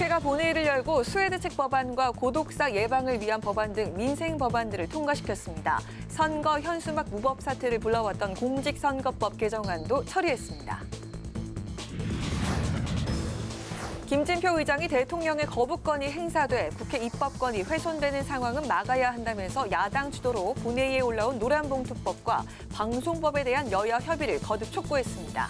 국회가 본회의를 열고 수해대책 법안과 고독사 예방을 위한 법안 등 민생 법안들을 통과시켰습니다. 선거 현수막 무법 사태를 불러왔던 공직선거법 개정안도 처리했습니다. 김진표 의장이 대통령의 거부권이 행사돼 국회 입법권이 훼손되는 상황은 막아야 한다면서 야당 주도로 본회의에 올라온 노란봉투법과 방송법에 대한 여야 협의를 거듭 촉구했습니다.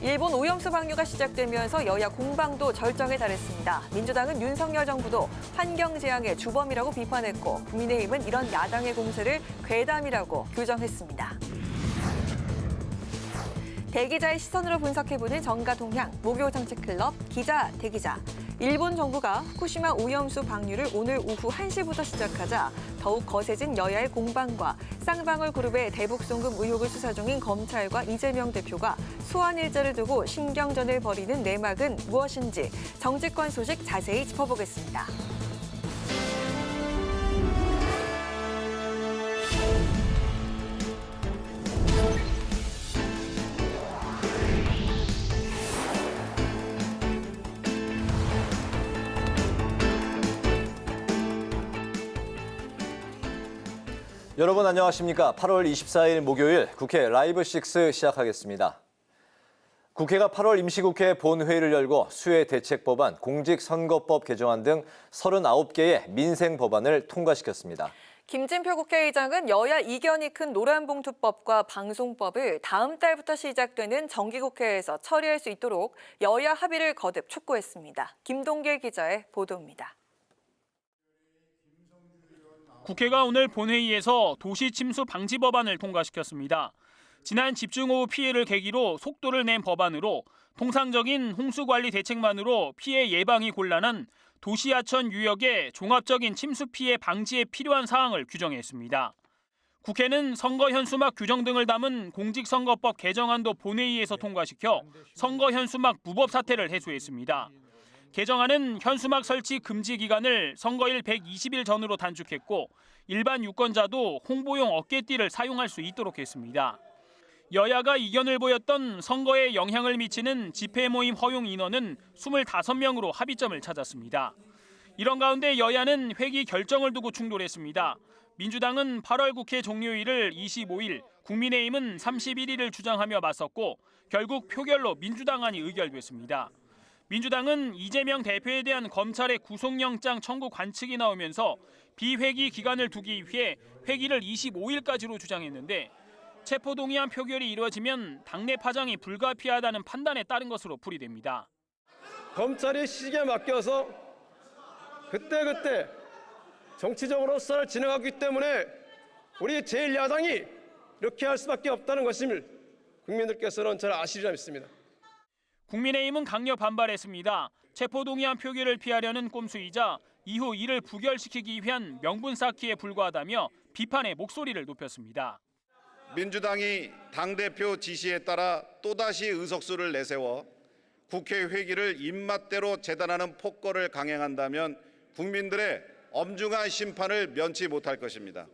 일본 오염수 방류가 시작되면서 여야 공방도 절정에 달했습니다. 민주당은 윤석열 정부도 환경재앙의 주범이라고 비판했고 국민의힘은 이런 야당의 공세를 괴담이라고 규정했습니다. 대기자의 시선으로 분석해보는 정가동향, 목요정책클럽 기자 대기자. 일본 정부가 후쿠시마 오염수 방류를 오늘 오후 1시부터 시작하자 더욱 거세진 여야의 공방과 쌍방울 그룹의 대북송금 의혹을 수사 중인 검찰과 이재명 대표가 소환 일자를 두고 신경전을 벌이는 내막은 무엇인지 정치권 소식 자세히 짚어보겠습니다. 여러분 안녕하십니까? 8월 24일 목요일 국회 라이브 6 시작하겠습니다. 국회가 8월 임시국회 본회의를 열고 수해 대책 법안, 공직선거법 개정안 등 39개의 민생 법안을 통과시켰습니다. 김진표 국회의장은 여야 이견이 큰 노란봉투법과 방송법을 다음 달부터 시작되는 정기국회에서 처리할 수 있도록 여야 합의를 거듭 촉구했습니다. 김동길 기자의 보도입니다. 국회가 오늘 본회의에서 도시 침수 방지 법안을 통과시켰습니다. 지난 집중호우 피해를 계기로 속도를 낸 법안으로 통상적인 홍수관리 대책만으로 피해 예방이 곤란한 도시하천 유역의 종합적인 침수 피해 방지에 필요한 사항을 규정했습니다. 국회는 선거 현수막 규정 등을 담은 공직선거법 개정안도 본회의에서 통과시켜 선거 현수막 무법 사태를 해소했습니다. 개정안은 현수막 설치 금지 기간을 선거일 120일 전으로 단축했고 일반 유권자도 홍보용 어깨띠를 사용할 수 있도록 했습니다. 여야가 이견을 보였던 선거에 영향을 미치는 집회 모임 허용 인원은 25명으로 합의점을 찾았습니다. 이런 가운데 여야는 회기 결정을 두고 충돌했습니다. 민주당은 8월 국회 종료일을 25일, 국민의힘은 31일을 주장하며 맞섰고 결국 표결로 민주당안이 의결됐습니다. 민주당은 이재명 대표에 대한 검찰의 구속영장 청구 관측이 나오면서 비회기 기간을 두기 위해 회기를 25일까지로 주장했는데 체포동의안 표결이 이루어지면 당내 파장이 불가피하다는 판단에 따른 것으로 풀이됩니다. 검찰이 시기에 맡겨서 그때그때 정치적으로 수사를 진행하기 때문에 우리 제1야당이 이렇게 할 수밖에 없다는 것임을 국민들께서는 잘 아시리라 믿습니다. 국민의힘은 강력 반발했습니다. 체포동의안 표결을 피하려는 꼼수이자 이후 이를 부결시키기 위한 명분 쌓기에 불과하다며 비판의 목소리를 높였습니다. 민주당이 당대표 지시에 따라 또다시 의석수를 내세워 국회 회기를 입맛대로 재단하는 폭거를 강행한다면 국민들의 엄중한 심판을 면치 못할 것입니다.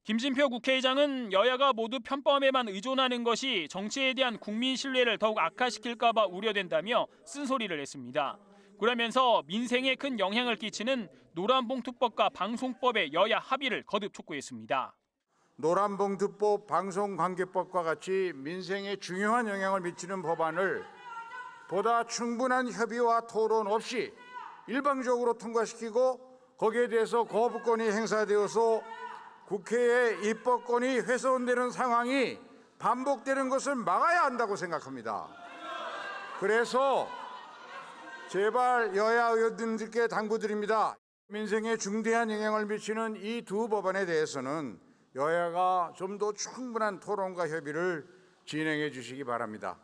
김진표 국회의장은 여야가 모두 편법에만 의존하는 것이 정치에 대한 국민 신뢰를 더욱 악화시킬까 봐 우려된다며 쓴소리를 했습니다. 그러면서 민생에 큰 영향을 끼치는 노란봉투법과 방송법의 여야 합의를 거듭 촉구했습니다. 노란봉투법, 방송관계법과 같이 민생에 중요한 영향을 미치는 법안을 보다 충분한 협의와 토론 없이 일방적으로 통과시키고 거기에 대해서 거부권이 행사되어서 국회의 입법권이 훼손되는 상황이 반복되는 것을 막아야 한다고 생각합니다. 그래서 제발 여야 의원님들께 당부드립니다. 민생에 중대한 영향을 미치는 이 두 법안에 대해서는 여야가 좀 더 충분한 토론과 협의를 진행해 주시기 바랍니다.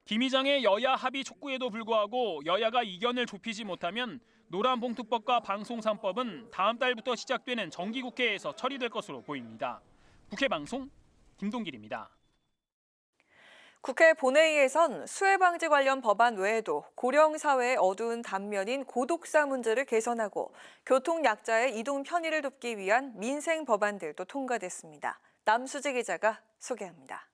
김 의장의 여야 합의 촉구에도 불구하고 여야가 이견을 좁히지 못하면 노란봉투법과 방송 3법은 다음 달부터 시작되는 정기국회에서 처리될 것으로 보입니다. 국회 방송 김동길입니다. 국회 본회의에선 수해 방지 관련 법안 외에도 고령 사회의 어두운 단면인 고독사 문제를 개선하고 교통 약자의 이동 편의를 돕기 위한 민생 법안들도 통과됐습니다. 남수지 기자가 소개합니다.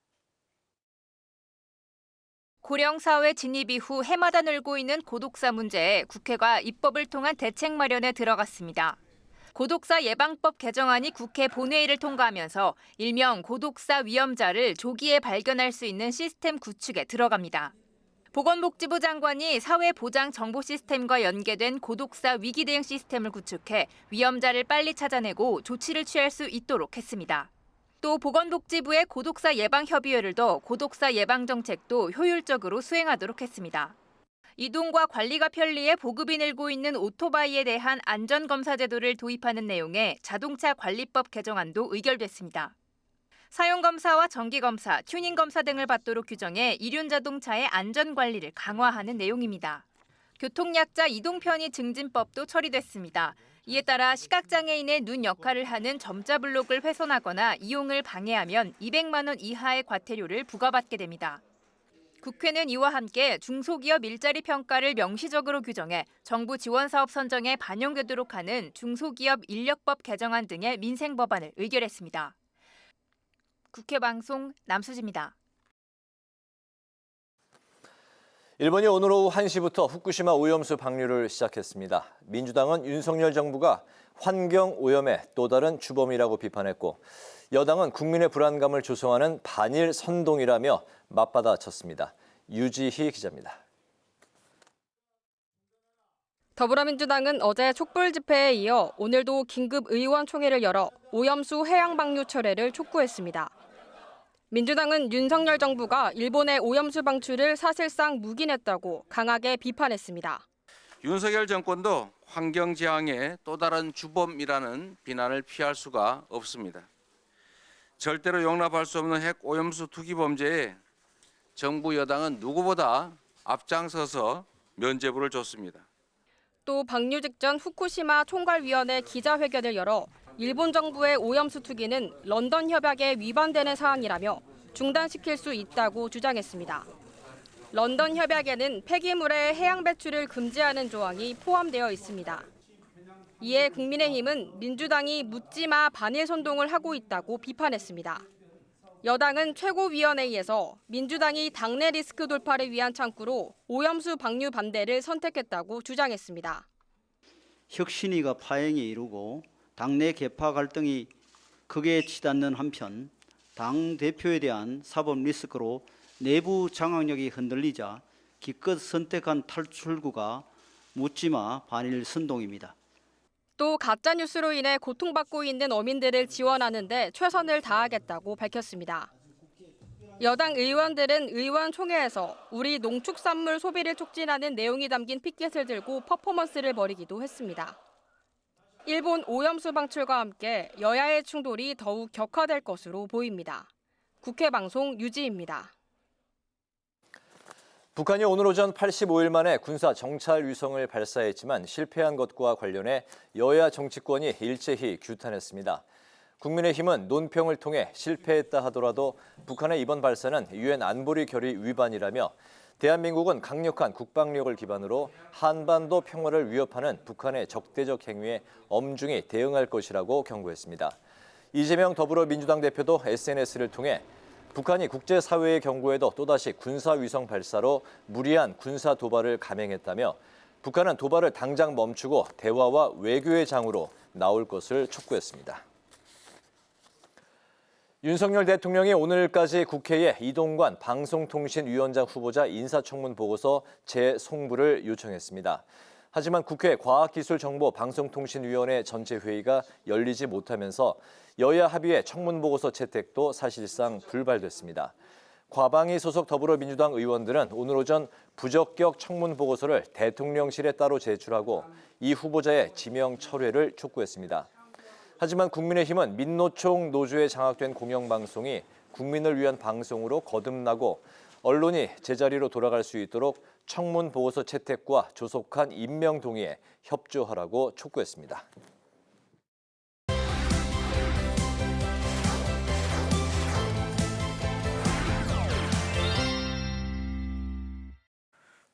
고령사회 진입 이후 해마다 늘고 있는 고독사 문제에 국회가 입법을 통한 대책 마련에 들어갔습니다. 고독사 예방법 개정안이 국회 본회의를 통과하면서 일명 고독사 위험자를 조기에 발견할 수 있는 시스템 구축에 들어갑니다. 보건복지부 장관이 사회보장 정보 시스템과 연계된 고독사 위기 대응 시스템을 구축해 위험자를 빨리 찾아내고 조치를 취할 수 있도록 했습니다. 또 보건복지부의 고독사 예방협의회를 둬 고독사 예방 정책도 효율적으로 수행하도록 했습니다. 이동과 관리가 편리해 보급이 늘고 있는 오토바이에 대한 안전검사 제도를 도입하는 내용의 자동차 관리법 개정안도 의결됐습니다. 사용검사와 정기검사, 튜닝검사 등을 받도록 규정해 이륜자동차의 안전관리를 강화하는 내용입니다. 교통약자 이동편의 증진법도 처리됐습니다. 이에 따라 시각장애인의 눈 역할을 하는 점자 블록을 훼손하거나 이용을 방해하면 200만 원 이하의 과태료를 부과받게 됩니다. 국회는 이와 함께 중소기업 일자리 평가를 명시적으로 규정해 정부 지원 사업 선정에 반영되도록 하는 중소기업 인력법 개정안 등의 민생 법안을 의결했습니다. 국회 방송 남수지입니다. 일본이 오늘 오후 1시부터 후쿠시마 오염수 방류를 시작했습니다. 민주당은 윤석열 정부가 환경 오염의 또 다른 주범이라고 비판했고 여당은 국민의 불안감을 조성하는 반일 선동이라며 맞받아쳤습니다. 유지희 기자입니다. 더불어민주당은 어제 촛불 집회에 이어 오늘도 긴급 의원총회를 열어 오염수 해양 방류 철회를 촉구했습니다. 민주당은 윤석열 정부가 일본의 오염수 방출을 사실상 묵인했다고 강하게 비판했습니다. 윤석열 정권도 환경재앙의 또 다른 주범이라는 비난을 피할 수가 없습니다. 절대로 용납할 수 없는 핵 오염수 투기 범죄에 정부 여당은 누구보다 앞장서서 면죄부를 줬습니다. 또 방류 직전 후쿠시마 총괄위원회 기자회견을 열어 일본 정부의 오염수 투기는 런던 협약에 위반되는 사항이라며 중단시킬 수 있다고 주장했습니다. 런던 협약에는 폐기물의 해양 배출을 금지하는 조항이 포함되어 있습니다. 이에 국민의힘은 민주당이 묻지마 반일 선동을 하고 있다고 비판했습니다. 여당은 최고위원회의에서 민주당이 당내 리스크 돌파를 위한 창구로 오염수 방류 반대를 선택했다고 주장했습니다. 혁신위가 파행에 이르고 당내 계파 갈등이 극에 치닫는 한편 당 대표에 대한 사법 리스크로 내부 장악력이 흔들리자 기껏 선택한 탈출구가 묻지마 반일 선동입니다. 또 가짜뉴스로 인해 고통받고 있는 어민들을 지원하는 데 최선을 다하겠다고 밝혔습니다. 여당 의원들은 의원총회에서 우리 농축산물 소비를 촉진하는 내용이 담긴 피켓을 들고 퍼포먼스를 벌이기도 했습니다. 일본 오염수 방출과 함께 여야의 충돌이 더욱 격화될 것으로 보입니다. 국회 방송 유지입니다. 북한이 오늘 오전 85일 만에 군사 정찰 위성을 발사했지만 실패한 것과 관련해 여야 정치권이 일제히 규탄했습니다. 국민의힘은 논평을 통해 실패했다 하더라도 북한의 이번 발사는 유엔 안보리 결의 위반이라며 대한민국은 강력한 국방력을 기반으로 한반도 평화를 위협하는 북한의 적대적 행위에 엄중히 대응할 것이라고 경고했습니다. 이재명 더불어민주당 대표도 SNS를 통해 북한이 국제사회의 경고에도 또다시 군사위성 발사로 무리한 군사 도발을 감행했다며 북한은 도발을 당장 멈추고 대화와 외교의 장으로 나올 것을 촉구했습니다. 윤석열 대통령이 오늘까지 국회에 이동관 방송통신위원장 후보자 인사청문 보고서 재송부를 요청했습니다. 하지만 국회 과학기술정보방송통신위원회 전체 회의가 열리지 못하면서 여야 합의의 청문 보고서 채택도 사실상 불발됐습니다. 과방위 소속 더불어민주당 의원들은 오늘 오전 부적격 청문 보고서를 대통령실에 따로 제출하고 이 후보자의 지명 철회를 촉구했습니다. 하지만 국민의힘은 민노총 노조에 장악된 공영방송이 국민을 위한 방송으로 거듭나고 언론이 제자리로 돌아갈 수 있도록 청문 보고서 채택과 조속한 임명 동의에 협조하라고 촉구했습니다.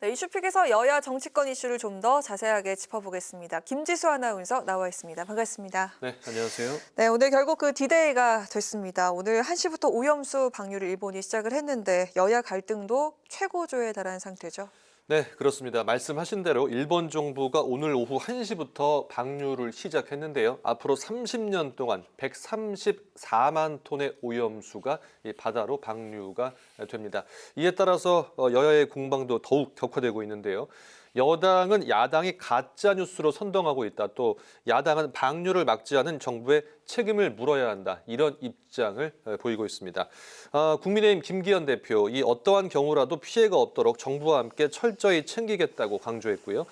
네, 이슈픽에서 여야 정치권 이슈를 좀 더 자세하게 짚어보겠습니다. 김지수 아나운서 나와 있습니다. 반갑습니다. 네, 안녕하세요. 네, 오늘 결국 그 D-Day가 됐습니다. 오늘 1시부터 오염수 방류를 일본이 시작을 했는데 여야 갈등도 최고조에 달한 상태죠. 네, 그렇습니다. 말씀하신 대로 일본 정부가 오늘 오후 1시부터 방류를 시작했는데요. 앞으로 30년 동안 134만 톤의 오염수가 이 바다로 방류가 됩니다. 이에 따라서 여야의 공방도 더욱 격화되고 있는데요. 여당은 야당이 가짜 뉴스로 선동하고 있다. 또 야당은 방류를 막지 않은 정부의 책임을 물어야 한다. 이런 입장을 보이고 있습니다. 국민의힘 김기현 대표, 이 어떠한 경우라도 피해가 없도록 정부와 함께 철저히 챙기겠다고 강조했고요.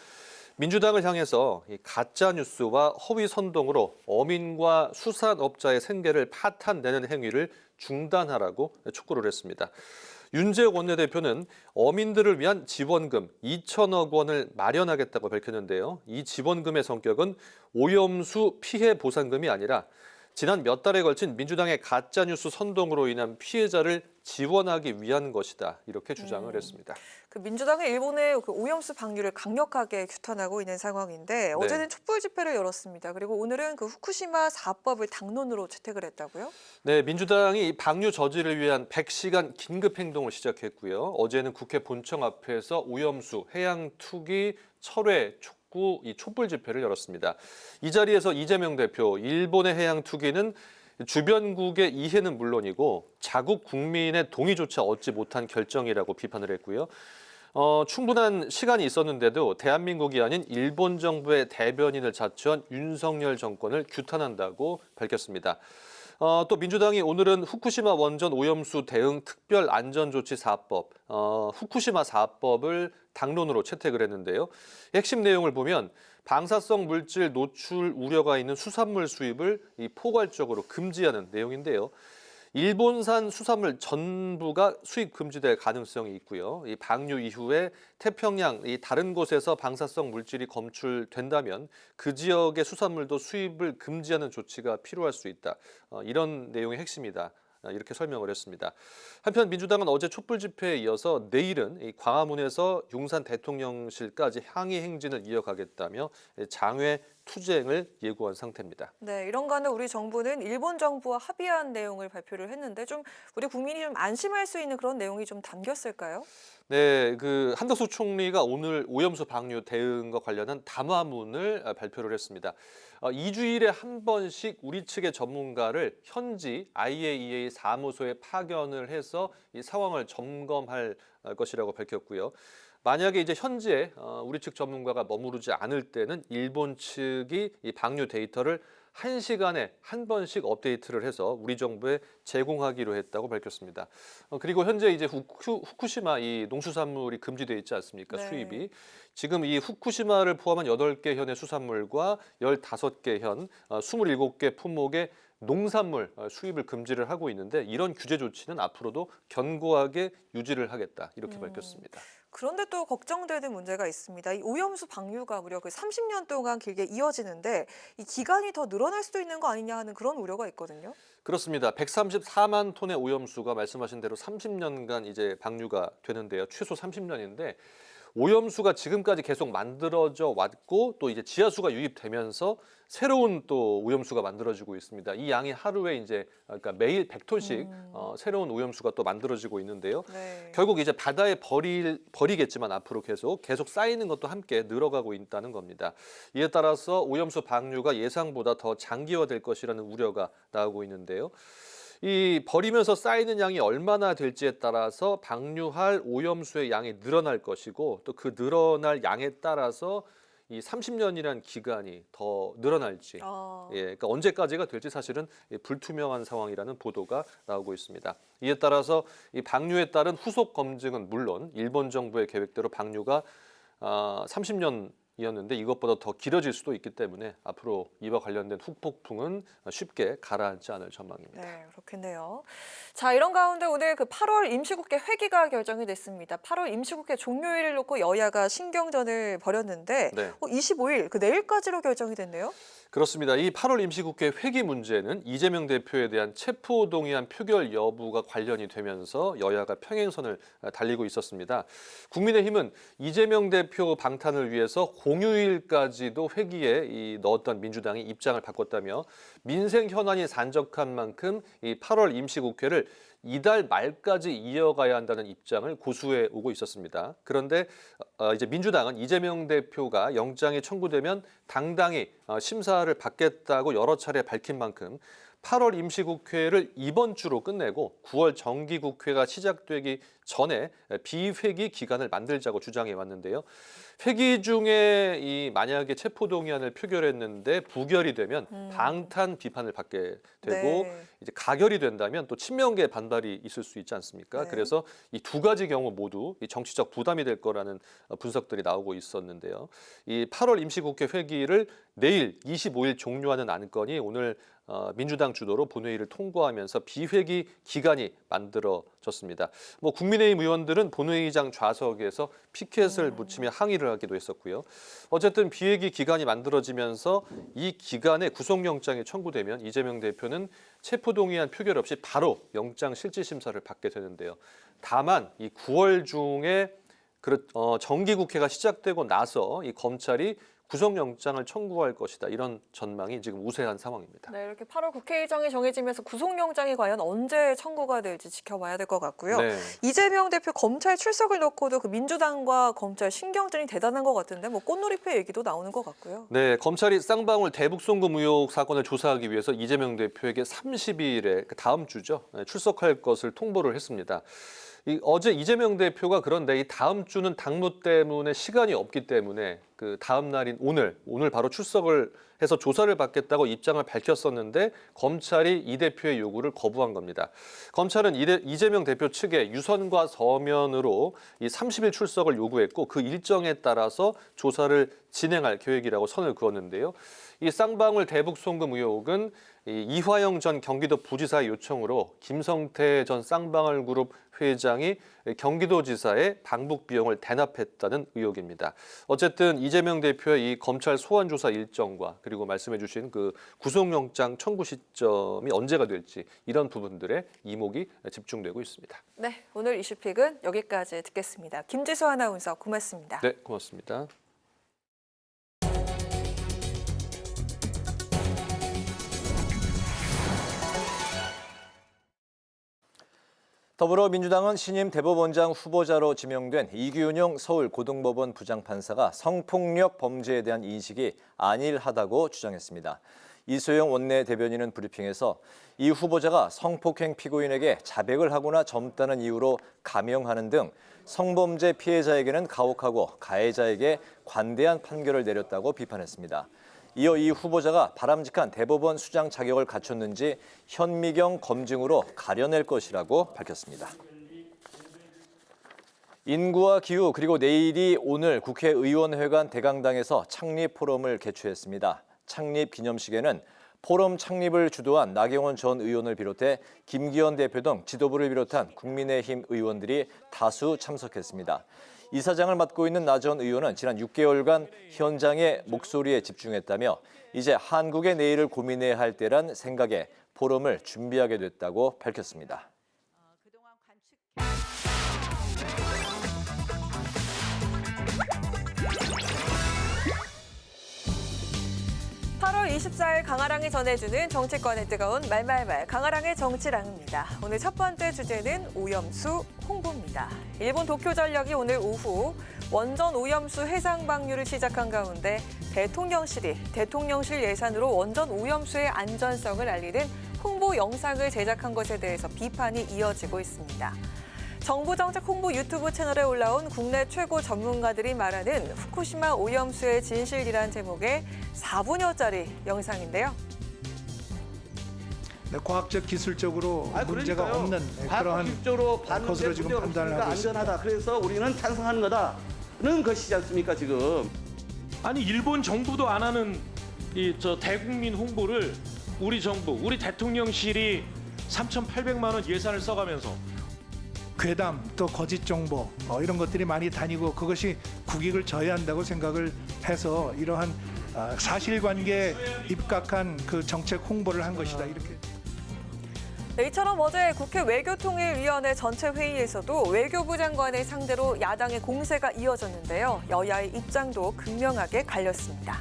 민주당을 향해서 이 가짜 뉴스와 허위 선동으로 어민과 수산업자의 생계를 파탄내는 행위를 중단하라고 촉구를 했습니다. 윤재욱 원내대표는 어민들을 위한 지원금 2천억 원을 마련하겠다고 밝혔는데요. 이 지원금의 성격은 오염수 피해 보상금이 아니라 지난 몇 달에 걸친 민주당의 가짜뉴스 선동으로 인한 피해자를 지원하기 위한 것이다. 이렇게 주장을 했습니다. 그 민주당은 일본의 그 오염수 방류를 강력하게 규탄하고 있는 상황인데 어제는 촛불 집회를 열었습니다. 그리고 오늘은 그 후쿠시마 4법을 당론으로 채택을 했다고요? 네, 민주당이 방류 저지를 위한 100시간 긴급 행동을 시작했고요. 어제는 국회 본청 앞에서 오염수, 해양 투기, 철회, 이 촛불 집회를 열었습니다. 이 자리에서 이재명 대표, 일본의 해양 투기는 주변국의 이해는 물론이고 자국 국민의 동의조차 얻지 못한 결정이라고 비판을 했고요. 충분한 시간이 있었는데도 대한민국이 아닌 일본 정부의 대변인을 자처한 윤석열 정권을 규탄한다고 밝혔습니다. 또 민주당이 오늘은 후쿠시마 원전 오염수 대응 특별 안전조치 4법, 후쿠시마 4법을 당론으로 채택을 했는데요. 핵심 내용을 보면 방사성 물질 노출 우려가 있는 수산물 수입을 포괄적으로 금지하는 내용인데요. 일본산 수산물 전부가 수입 금지될 가능성이 있고요. 이 방류 이후에 태평양 다른 곳에서 방사성 물질이 검출된다면 그 지역의 수산물도 수입을 금지하는 조치가 필요할 수 있다. 이런 내용의 핵심이다. 이렇게 설명을 했습니다. 한편 민주당은 어제 촛불 집회에 이어서 내일은 이 광화문에서 용산 대통령실까지 항의 행진을 이어가겠다며 장외 투쟁을 예고한 상태입니다. 네, 이런 간에 우리 정부는 일본 정부와 합의한 내용을 발표를 했는데 좀 우리 국민이 좀 안심할 수 있는 그런 내용이 좀 담겼을까요? 네, 그 한덕수 총리가 오늘 오염수 방류 대응과 관련한 담화문을 발표를 했습니다. 2주일에 한 번씩 우리 측의 전문가를 현지 IAEA 사무소에 파견을 해서 이 상황을 점검할 것이라고 밝혔고요. 만약에 이제 현지에 우리 측 전문가가 머무르지 않을 때는 일본 측이 이 방류 데이터를 1시간에 한 번씩 업데이트를 해서 우리 정부에 제공하기로 했다고 밝혔습니다. 그리고 현재 이제 후쿠시마 이 농수산물이 금지되어 있지 않습니까? 네. 수입이. 지금 이 후쿠시마를 포함한 8개 현의 수산물과 15개 현, 27개 품목의 농산물 수입을 금지를 하고 있는데 이런 규제 조치는 앞으로도 견고하게 유지를 하겠다. 이렇게 밝혔습니다. 그런데 또 걱정되는 문제가 있습니다. 이 오염수 방류가 무려 그 30년 동안 길게 이어지는데 이 기간이 더 늘어날 수도 있는 거 아니냐 하는 그런 우려가 있거든요. 그렇습니다. 134만 톤의 오염수가 말씀하신 대로 30년간 이제 방류가 되는데요. 최소 30년인데 오염수가 지금까지 계속 만들어져 왔고 또 이제 지하수가 유입되면서 새로운 또 오염수가 만들어지고 있습니다. 이 양이 하루에 이제 그러니까 매일 100톤씩 새로운 오염수가 또 만들어지고 있는데요. 네. 결국 이제 바다에 버리겠지만 앞으로 계속 쌓이는 것도 함께 늘어가고 있다는 겁니다. 이에 따라서 오염수 방류가 예상보다 더 장기화될 것이라는 우려가 나오고 있는데요. 이 버리면서 쌓이는 양이 얼마나 될지에 따라서 방류할 오염수의 양이 늘어날 것이고 또 그 늘어날 양에 따라서 이 30년이라는 기간이 더 늘어날지, 그러니까 언제까지가 될지 사실은 불투명한 상황이라는 보도가 나오고 있습니다. 이에 따라서 이 방류에 따른 후속 검증은 물론 일본 정부의 계획대로 방류가 30년이었는데 이것보다 더 길어질 수도 있기 때문에 앞으로 이와 관련된 후폭풍은 쉽게 가라앉지 않을 전망입니다. 네, 그렇겠네요. 자, 이런 가운데 오늘 그 8월 임시국회 회기가 결정이 됐습니다. 8월 임시국회 종료일을 놓고 여야가 신경전을 벌였는데 네. 25일 그 내일까지로 결정이 됐네요. 그렇습니다. 이 8월 임시국회 회기 문제는 이재명 대표에 대한 체포동의안 표결 여부가 관련이 되면서 여야가 평행선을 달리고 있었습니다. 국민의힘은 이재명 대표 방탄을 위해서 공휴일까지도 회기에 넣었던 민주당이 입장을 바꿨다며 민생 현안이 산적한 만큼 이 8월 임시국회를 이달 말까지 이어가야 한다는 입장을 고수해 오고 있었습니다. 그런데 이제 민주당은 이재명 대표가 영장이 청구되면 당당히 심사를 받겠다고 여러 차례 밝힌 만큼 8월 임시국회를 이번 주로 끝내고 9월 정기국회가 시작되기 전에 비회기 기간을 만들자고 주장해 왔는데요. 회기 중에 만약에 체포동의안을 표결했는데 부결이 되면 방탄 비판을 받게 되고 이제 가결이 된다면 또 친명계 반발이 있을 수 있지 않습니까? 그래서 이 두 가지 경우 모두 이 정치적 부담이 될 거라는 분석들이 나오고 있었는데요. 이 8월 임시국회 회기를 내일 25일 종료하는 안건이 오늘 민주당 주도로 본회의를 통과하면서 비회기 기간이 만들어졌습니다. 국민의힘 의원들은 본회의장 좌석에서 피켓을 붙이며 항의를 하기도 했었고요. 어쨌든 비회기 기간이 만들어지면서 이 기간에 구속영장이 청구되면 이재명 대표는 체포동의안 표결 없이 바로 영장 실질 심사를 받게 되는데요. 다만 이 9월 중에 정기국회가 시작되고 나서 이 검찰이 구속영장을 청구할 것이다. 이런 전망이 지금 우세한 상황입니다. 네, 이렇게 8월 국회 일정이 정해지면서 구속영장이 과연 언제 청구가 될지 지켜봐야 될 것 같고요. 네. 이재명 대표 검찰 출석을 놓고도 그 민주당과 검찰 신경전이 대단한 것 같은데 꽃놀이표 얘기도 나오는 것 같고요. 네, 검찰이 쌍방울 대북 송금 의혹 사건을 조사하기 위해서 이재명 대표에게 30일에 다음 주죠. 출석할 것을 통보를 했습니다. 어제 이재명 대표가 그런데 이 다음 주는 당무 때문에 시간이 없기 때문에 그 다음 날인 오늘 바로 출석을 해서 조사를 받겠다고 입장을 밝혔었는데 검찰이 이 대표의 요구를 거부한 겁니다. 검찰은 이재명 대표 측에 유선과 서면으로 이 30일 출석을 요구했고 그 일정에 따라서 조사를 진행할 계획이라고 선을 그었는데요. 이 쌍방울 대북 송금 의혹은 이화영 전 경기도 부지사의 요청으로 김성태 전 쌍방울 그룹 회장이 경기도지사의 방북 비용을 대납했다는 의혹입니다. 어쨌든 이재명 대표의 이 검찰 소환 조사 일정과 그리고 말씀해주신 그 구속영장 청구 시점이 언제가 될지 이런 부분들에 이목이 집중되고 있습니다. 네, 오늘 이슈픽은 여기까지 듣겠습니다. 김지수 아나운서 고맙습니다. 네, 고맙습니다. 더불어민주당은 신임 대법원장 후보자로 지명된 이규용 서울고등법원 부장판사가 성폭력 범죄에 대한 인식이 안일하다고 주장했습니다. 이소영 원내대변인은 브리핑에서 이 후보자가 성폭행 피고인에게 자백을 하거나 젊다는 이유로 감형하는 등 성범죄 피해자에게는 가혹하고 가해자에게 관대한 판결을 내렸다고 비판했습니다. 이어 이 후보자가 바람직한 대법원 수장 자격을 갖췄는지 현미경 검증으로 가려낼 것이라고 밝혔습니다. 인구와 기후 그리고 내일이 오늘 국회의원회관 대강당에서 창립 포럼을 개최했습니다. 창립 기념식에는 포럼 창립을 주도한 나경원 전 의원을 비롯해 김기현 대표 등 지도부를 비롯한 국민의힘 의원들이 다수 참석했습니다. 이사장을 맡고 있는 나 전 의원은 지난 6개월간 현장의 목소리에 집중했다며 이제 한국의 내일을 고민해야 할 때란 생각에 포럼을 준비하게 됐다고 밝혔습니다. 8월 24일 강아랑이 전해주는 정치권의 뜨거운 말말말 강아랑의 정치랑입니다. 오늘 첫 번째 주제는 오염수 홍보입니다. 일본 도쿄전력이 오늘 오후 원전 오염수 해상 방류를 시작한 가운데 대통령실 예산으로 원전 오염수의 안전성을 알리는 홍보 영상을 제작한 것에 대해서 비판이 이어지고 있습니다. 정부정책 홍보 유튜브 채널에 올라온 국내 최고 전문가들이 말하는 후쿠시마 오염수의 진실이란 제목의 4분여짜리 영상인데요. 네, 과학적 기술적으로 문제가 없는 그러한 것으로 지금 판단을 하고 있습니다. 안전하다. 그래서 우리는 찬성하는 거다는 것이지 않습니까 지금? 아니 일본 정부도 안 하는 대국민 홍보를 우리 정부, 우리 대통령실이 3,800만 원 예산을 써가면서 괴담 또 거짓 정보 이런 것들이 많이 다니고 그것이 국익을 저해한다고 생각을 해서 이러한 사실관계에 입각한 그 정책 홍보를 한 것이다 이렇게. 네, 이처럼 어제 국회 외교통일위원회 전체 회의에서도 외교부 장관을 상대로 야당의 공세가 이어졌는데요. 여야의 입장도 극명하게 갈렸습니다.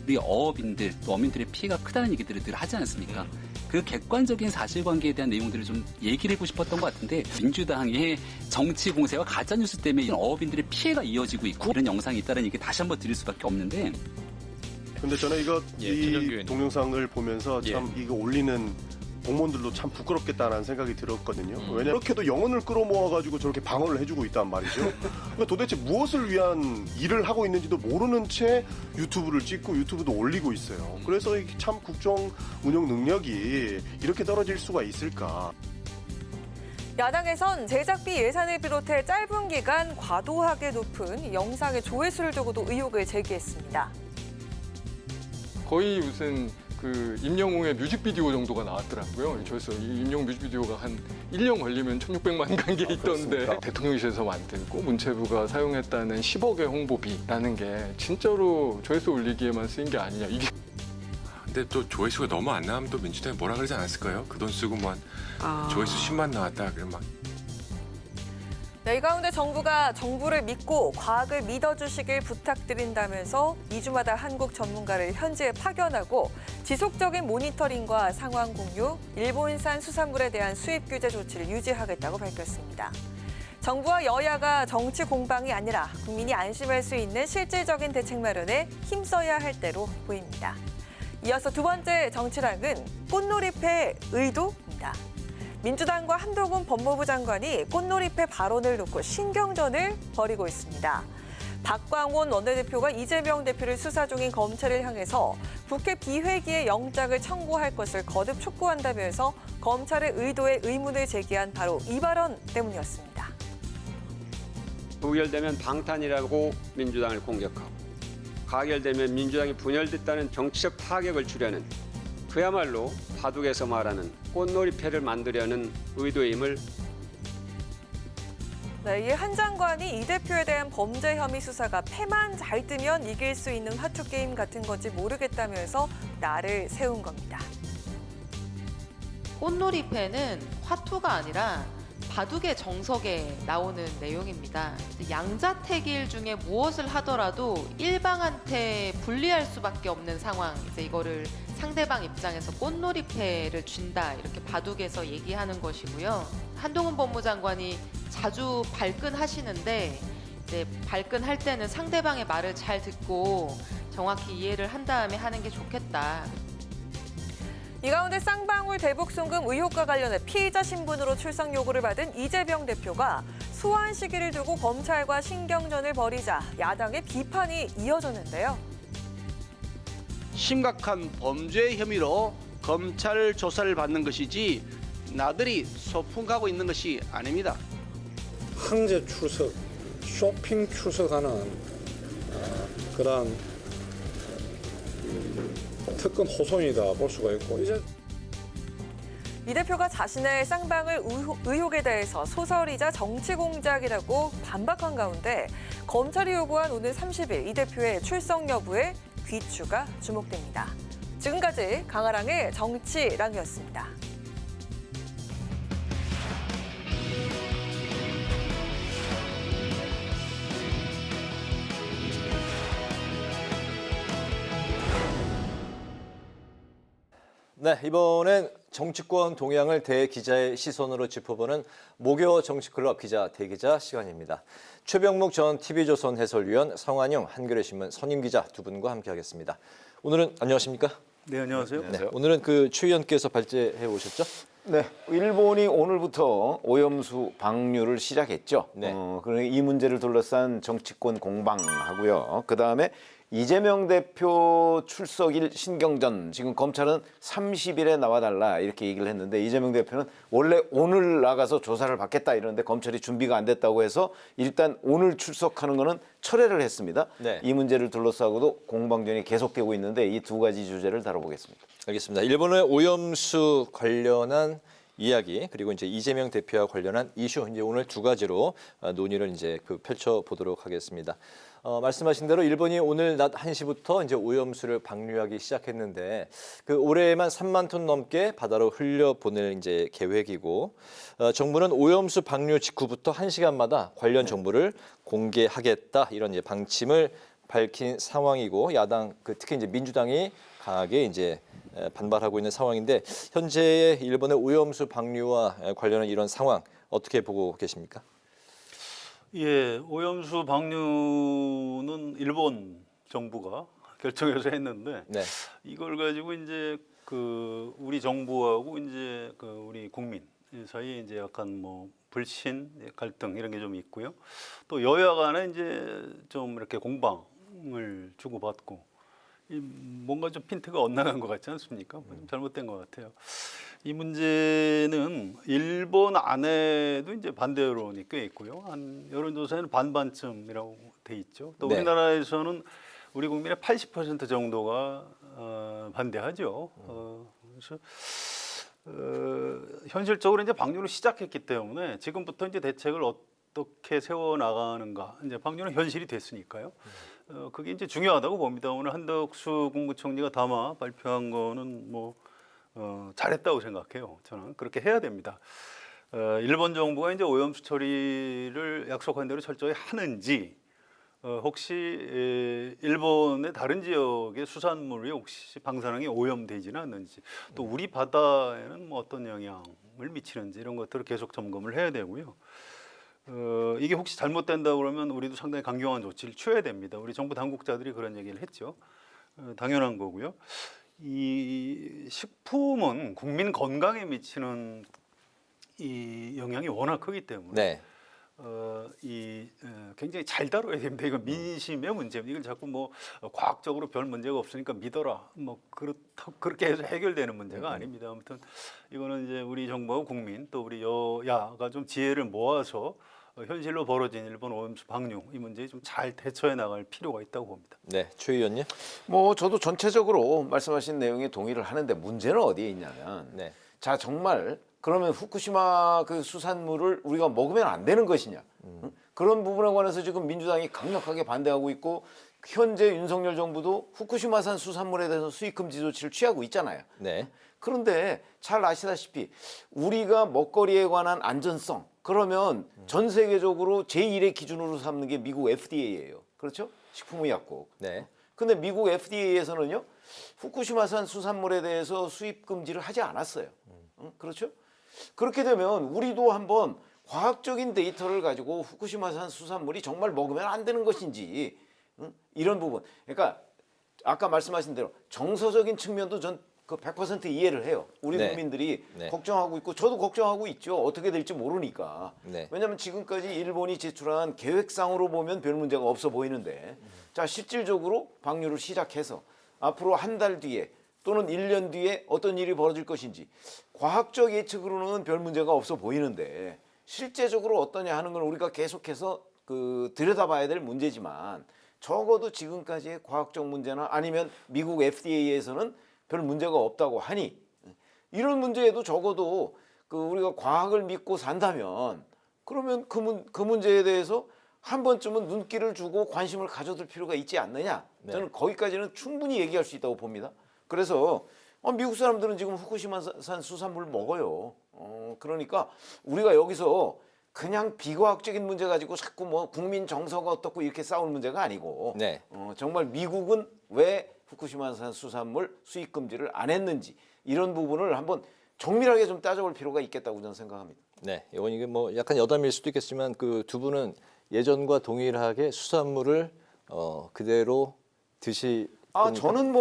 우리 어업인들, 또 어민들의 피해가 크다는 얘기들을 늘 하지 않습니까? 그 객관적인 사실관계에 대한 내용들을 좀 얘기를 해보고 싶었던 것 같은데 민주당의 정치 공세와 가짜뉴스 때문에 이런 어업인들의 피해가 이어지고 있고 이런 영상이 있다는 얘기 다시 한번 드릴 수밖에 없는데 근데 저는 이 동영상을 보면서 참 이거 올리는 공무원들도 참 부끄럽겠다라는 생각이 들었거든요. 왜냐하면 그렇게도 영혼을 끌어모아가지고 저렇게 방어를 해주고 있단 말이죠. 그러니까 도대체 무엇을 위한 일을 하고 있는지도 모르는 채 유튜브를 찍고 유튜브도 올리고 있어요. 그래서 참 국정 운영 능력이 이렇게 떨어질 수가 있을까. 야당에선 제작비 예산을 비롯해 짧은 기간 과도하게 높은 영상의 조회수를 두고도 의혹을 제기했습니다. 거의 무슨 그 임영웅의 뮤직비디오 정도가 나왔더라고요. 조회수 임영웅 뮤직비디오가 한 1년 걸리면 1,600만 간 게 있던데 대통령실에서 만들고 문체부가 사용했다는 10억의 홍보비라는 게 진짜로 조회수 올리기에만 쓰인 게 아니냐. 이게 근데 또 조회수가 너무 안 나오면 또 민주당이 뭐라 그러지 않았을까요? 그 돈 쓰고 뭐 조회수 10만 나왔다 그러면 막. 네, 이 가운데 정부를 믿고 과학을 믿어주시길 부탁드린다면서 2주마다 한국 전문가를 현지에 파견하고 지속적인 모니터링과 상황 공유, 일본산 수산물에 대한 수입 규제 조치를 유지하겠다고 밝혔습니다. 정부와 여야가 정치 공방이 아니라 국민이 안심할 수 있는 실질적인 대책 마련에 힘써야 할 때로 보입니다. 이어서 두 번째 정치랑은 꽃놀이패 의도입니다. 민주당과 한동훈 법무부 장관이 꽃놀이패 발언을 놓고 신경전을 벌이고 있습니다. 박광온 원내대표가 이재명 대표를 수사 중인 검찰을 향해서 국회 비회기에 영장을 청구할 것을 거듭 촉구한다면서 검찰의 의도에 의문을 제기한 바로 이 발언 때문이었습니다. 부결되면 방탄이라고 민주당을 공격하고 가결되면 민주당이 분열됐다는 정치적 타격을 주려는 그야말로 바둑에서 말하는 꽃놀이패를 만들려는 의도임을. 네, 이 한 장관이 이 대표에 대한 범죄 혐의 수사가 패만 잘 뜨면 이길 수 있는 화투 게임 같은 건지 모르겠다면서 날을 세운 겁니다. 꽃놀이패는 화투가 아니라 바둑의 정석에 나오는 내용입니다. 양자택일 중에 무엇을 하더라도 일방한테 불리할 수밖에 없는 상황. 이제 이거를 상대방 입장에서 꽃놀이패를 준다 이렇게 바둑에서 얘기하는 것이고요. 한동훈 법무장관이 자주 발끈하시는데 이제 발끈할 때는 상대방의 말을 잘 듣고 정확히 이해를 한 다음에 하는 게 좋겠다. 이 가운데 쌍방울 대북 송금 의혹과 관련해 피의자 신분으로 출석 요구를 받은 이재명 대표가 소환 시기를 두고 검찰과 신경전을 벌이자 야당의 비판이 이어졌는데요. 심각한 범죄 혐의로 검찰 조사를 받는 것이지 나들이 소풍 가고 있는 것이 아닙니다. 황제 출석, 쇼핑 출석하는 그런 특권 호송이다 볼 수가 있고 이제 이 대표가 자신의 쌍방울 의혹에 대해서 소설이자 정치 공작이라고 반박한 가운데 검찰이 요구한 오늘 30일 이 대표의 출석 여부에 귀추가 주목됩니다. 지금까지 강아랑의 정치랑이었습니다. 네, 이번엔 정치권 동향을 대기자의 시선으로 짚어보는 목요 정치클럽 기자 대기자 시간입니다. 최병묵 전 TV조선 해설위원, 성한용 한겨레 신문 선임 기자 두 분과 함께하겠습니다. 오늘은 안녕하십니까? 네, 안녕하세요. 네, 오늘은 그 최 의원께서 발제해 오셨죠? 네, 일본이 오늘부터 오염수 방류를 시작했죠. 네. 그러니 이 문제를 둘러싼 정치권 공방하고요. 그 다음에 이재명 대표 출석일 신경전, 지금 검찰은 30일에 나와달라 이렇게 얘기를 했는데 이재명 대표는 원래 오늘 나가서 조사를 받겠다 이러는데 검찰이 준비가 안 됐다고 해서 일단 오늘 출석하는 거는 철회를 했습니다. 네. 이 문제를 둘러싸고도 공방전이 계속되고 있는데 이 두 가지 주제를 다뤄보겠습니다. 알겠습니다. 일본의 오염수 관련한 이야기 그리고 이제 이재명 대표와 관련한 이슈 이제 오늘 두 가지로 논의를 이제 펼쳐 보도록 하겠습니다. 말씀하신 대로 일본이 오늘 낮 1시부터 이제 오염수를 방류하기 시작했는데 그 올해에만 3만 톤 넘게 바다로 흘려 보낼 이제 계획이고 정부는 오염수 방류 직후부터 1시간마다 관련 정보를 공개하겠다 이런 이제 방침을 밝힌 상황이고 야당 특히 이제 민주당이 강하게 이제 반발하고 있는 상황인데 현재의 일본의 오염수 방류와 관련한 이런 상황 어떻게 보고 계십니까? 예, 오염수 방류는 일본 정부가 결정해서 했는데 네. 이걸 가지고 이제 우리 정부하고 이제 우리 국민 사이에 이제 약간 뭐 불신, 갈등 이런 게 좀 있고요. 또 여야 간에 이제 좀 이렇게 공방을 주고받고 뭔가 좀 핀트가 엇나간 것 같지 않습니까? 좀 잘못된 것 같아요. 이 문제는 일본 안에도 이제 반대 여론이 꽤 있고요. 한 여론조사에는 반반쯤이라고 돼 있죠. 또 네. 우리나라에서는 우리 국민의 80% 정도가 반대하죠. 그래서 현실적으로 이제 방류를 시작했기 때문에 지금부터 이제 대책을 어떻게 세워 나가는가 이제 방류는 현실이 됐으니까요. 그게 이제 중요하다고 봅니다. 오늘 한덕수 국무총리가 담아 발표한 거는 뭐 잘했다고 생각해요. 저는 그렇게 해야 됩니다. 일본 정부가 이제 오염수 처리를 약속한 대로 철저히 하는지 혹시 일본의 다른 지역의 수산물이 혹시 방사능이 오염되지는 않는지 또 우리 바다에는 뭐 어떤 영향을 미치는지 이런 것들을 계속 점검을 해야 되고요. 이게 혹시 잘못된다 그러면 우리도 상당히 강경한 조치를 취해야 됩니다. 우리 정부 당국자들이 그런 얘기를 했죠. 당연한 거고요. 이 식품은 국민 건강에 미치는 이 영향이 워낙 크기 때문에 네. 굉장히 잘 다뤄야 됩니다. 이건 민심의 문제입니다. 이걸 자꾸 뭐 과학적으로 별 문제가 없으니까 믿어라. 뭐 그렇게 해서 해결되는 문제가 아닙니다. 아무튼 이거는 이제 우리 정부와 국민 또 우리 여야가 좀 지혜를 모아서 현실로 벌어진 일본 오염수 방류 이 문제에 좀 잘 대처해 나갈 필요가 있다고 봅니다. 네, 최 의원님. 뭐 저도 전체적으로 말씀하신 내용에 동의를 하는데 문제는 어디에 있냐면 네. 자 정말 그러면 후쿠시마 그 수산물을 우리가 먹으면 안 되는 것이냐 그런 부분에 관해서 지금 민주당이 강력하게 반대하고 있고 현재 윤석열 정부도 후쿠시마산 수산물에 대해서 수입 금지 조치를 취하고 있잖아요. 네. 그런데 잘 아시다시피 우리가 먹거리에 관한 안전성 그러면 전 세계적으로 제1의 기준으로 삼는 게 미국 FDA예요. 그렇죠? 식품의약국. 네. 근데 미국 FDA에서는요. 후쿠시마산 수산물에 대해서 수입 금지를 하지 않았어요. 그렇죠? 그렇게 되면 우리도 한번 과학적인 데이터를 가지고 후쿠시마산 수산물이 정말 먹으면 안 되는 것인지 이런 부분. 그러니까 아까 말씀하신 대로 정서적인 측면도 전 그 100% 이해를 해요. 우리 네. 국민들이 네. 걱정하고 있고 저도 걱정하고 있죠. 어떻게 될지 모르니까. 네. 왜냐하면 지금까지 일본이 제출한 계획상으로 보면 별 문제가 없어 보이는데 자 실질적으로 방류를 시작해서 앞으로 한 달 뒤에 또는 1년 뒤에 어떤 일이 벌어질 것인지 과학적 예측으로는 별 문제가 없어 보이는데 실제적으로 어떠냐 하는 건 우리가 계속해서 들여다봐야 될 문제지만 적어도 지금까지의 과학적 문제나 아니면 미국 FDA에서는 별 문제가 없다고 하니 이런 문제에도 적어도 우리가 과학을 믿고 산다면 그러면 그 문제에 대해서 한 번쯤은 눈길을 주고 관심을 가져둘 필요가 있지 않느냐. 저는 거기까지는 충분히 얘기할 수 있다고 봅니다. 그래서 미국 사람들은 지금 후쿠시마산 수산물 먹어요. 그러니까 우리가 여기서 그냥 비과학적인 문제 가지고 자꾸 뭐 국민 정서가 어떻고 이렇게 싸울 문제가 아니고 네. 정말 미국은 왜 후쿠시마산 수산물 수입 금지를 안 했는지 이런 부분을 한번 정밀하게 좀 따져볼 필요가 있겠다고 저는 생각합니다. 네, 이건 이게 뭐 약간 여담일 수도 있겠지만 그 두 분은 예전과 동일하게 수산물을 그대로 드시. 저는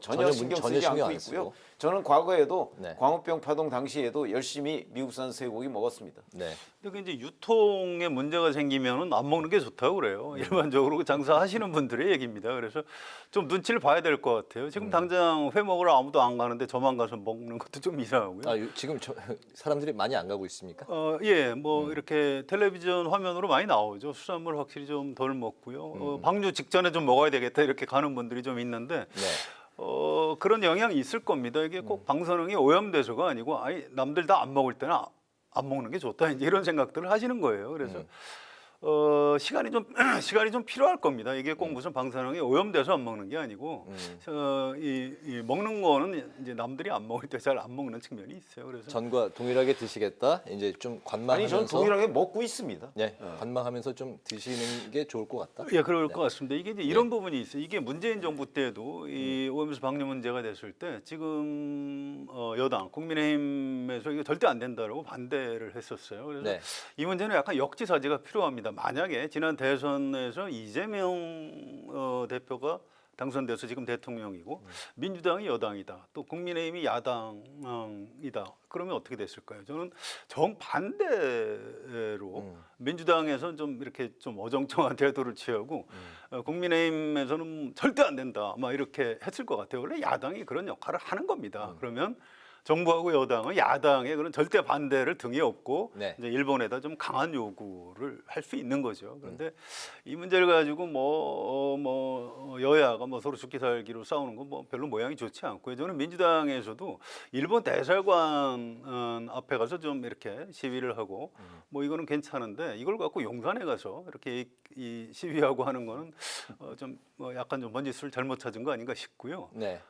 전혀 신경 쓰지 않고 있고요. 저는 과거에도 네. 광우병 파동 당시에도 열심히 미국산 쇠고기 먹었습니다. 네. 근데 이제 유통에 문제가 생기면은 안 먹는 게 좋다고 그래요. 일반적으로 장사하시는 분들의 얘기입니다. 그래서 좀 눈치를 봐야 될 것 같아요. 지금 당장 회 먹으러 아무도 안 가는데 저만 가서 먹는 것도 좀 이상하고요. 지금 사람들이 많이 안 가고 있습니까? 예, 뭐 이렇게 텔레비전 화면으로 많이 나오죠. 수산물 확실히 좀 덜 먹고요. 방류 직전에 좀 먹어야 되겠다 이렇게 가는 분들이 좀 있는데. 네. 그런 영향이 있을 겁니다. 이게 꼭 방사능이 오염돼서가 아니고 아니 남들 다 안 먹을 때는 안 먹는 게 좋다 이제 이런 생각들을 하시는 거예요. 그래서 시간이 좀 필요할 겁니다. 이게 꼭 무슨 방사능이 오염돼서 안 먹는 게 아니고 이 먹는 거는 이제 남들이 안 먹을 때 잘 안 먹는 측면이 있어요. 그래서 전과 동일하게 드시겠다. 이제 좀 관망하면서. 아니, 전 동일하게 먹고 있습니다. 네, 관망하면서 좀 드시는 게 좋을 것 같다. 예, 그럴 것 같습니다. 이게 이제 이런 부분이 있어요. 이게 문재인 정부 때도 이 오염수 방류 문제가 됐을 때 지금 여당 국민의힘에서 이거 절대 안 된다라고 반대를 했었어요. 그래서 네. 이 문제는 약간 역지사지가 필요합니다. 만약에 지난 대선에서 이재명 대표가 당선돼서 지금 대통령이고 민주당이 여당이다. 또 국민의힘이 야당이다. 그러면 어떻게 됐을까요? 저는 정반대로 민주당에서는 좀 이렇게 좀 어정쩡한 태도를 취하고 국민의힘에서는 절대 안 된다. 막 이렇게 했을 것 같아요. 원래 야당이 그런 역할을 하는 겁니다. 그러면 정부하고 여당은 야당의 그런 절대 반대를 등에 업고 네. 이제 일본에다 좀 강한 요구를 할 수 있는 거죠. 그런데 이 문제를 가지고 여야가 서로 죽기 살기로 싸우는 건 별로 모양이 좋지 않고요. 저는 민주당에서도 일본 대사관 앞에 가서 좀 이렇게 시위를 하고 이거는 괜찮은데 이걸 갖고 용산에 가서 이렇게 이 시위하고 하는 거는 좀 약간 좀 번지수를 잘못 찾은 거 아닌가 싶고요. 네.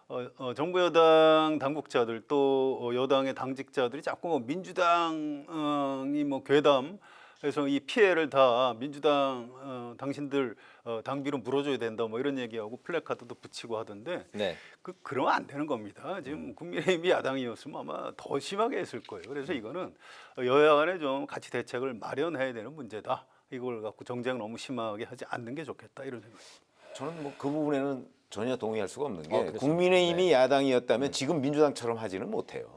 정부 여당 당국자들 또 여당의 당직자들이 자꾸 민주당이 괴담해서 이 피해를 다 민주당 당신들 당비로 물어줘야 된다 이런 얘기하고 플래카드도 붙이고 하던데 네. 그러면 안 되는 겁니다. 지금 국민의힘이 야당이었으면 아마 더 심하게 했을 거예요. 그래서 이거는 여야 간에 좀 같이 대책을 마련해야 되는 문제다. 이걸 갖고 정쟁 너무 심하게 하지 않는 게 좋겠다 이런 생각입니다. 저는 그 부분에는 전혀 동의할 수가 없는 게 국민의힘이 야당이었다면 지금 민주당처럼 하지는 못해요.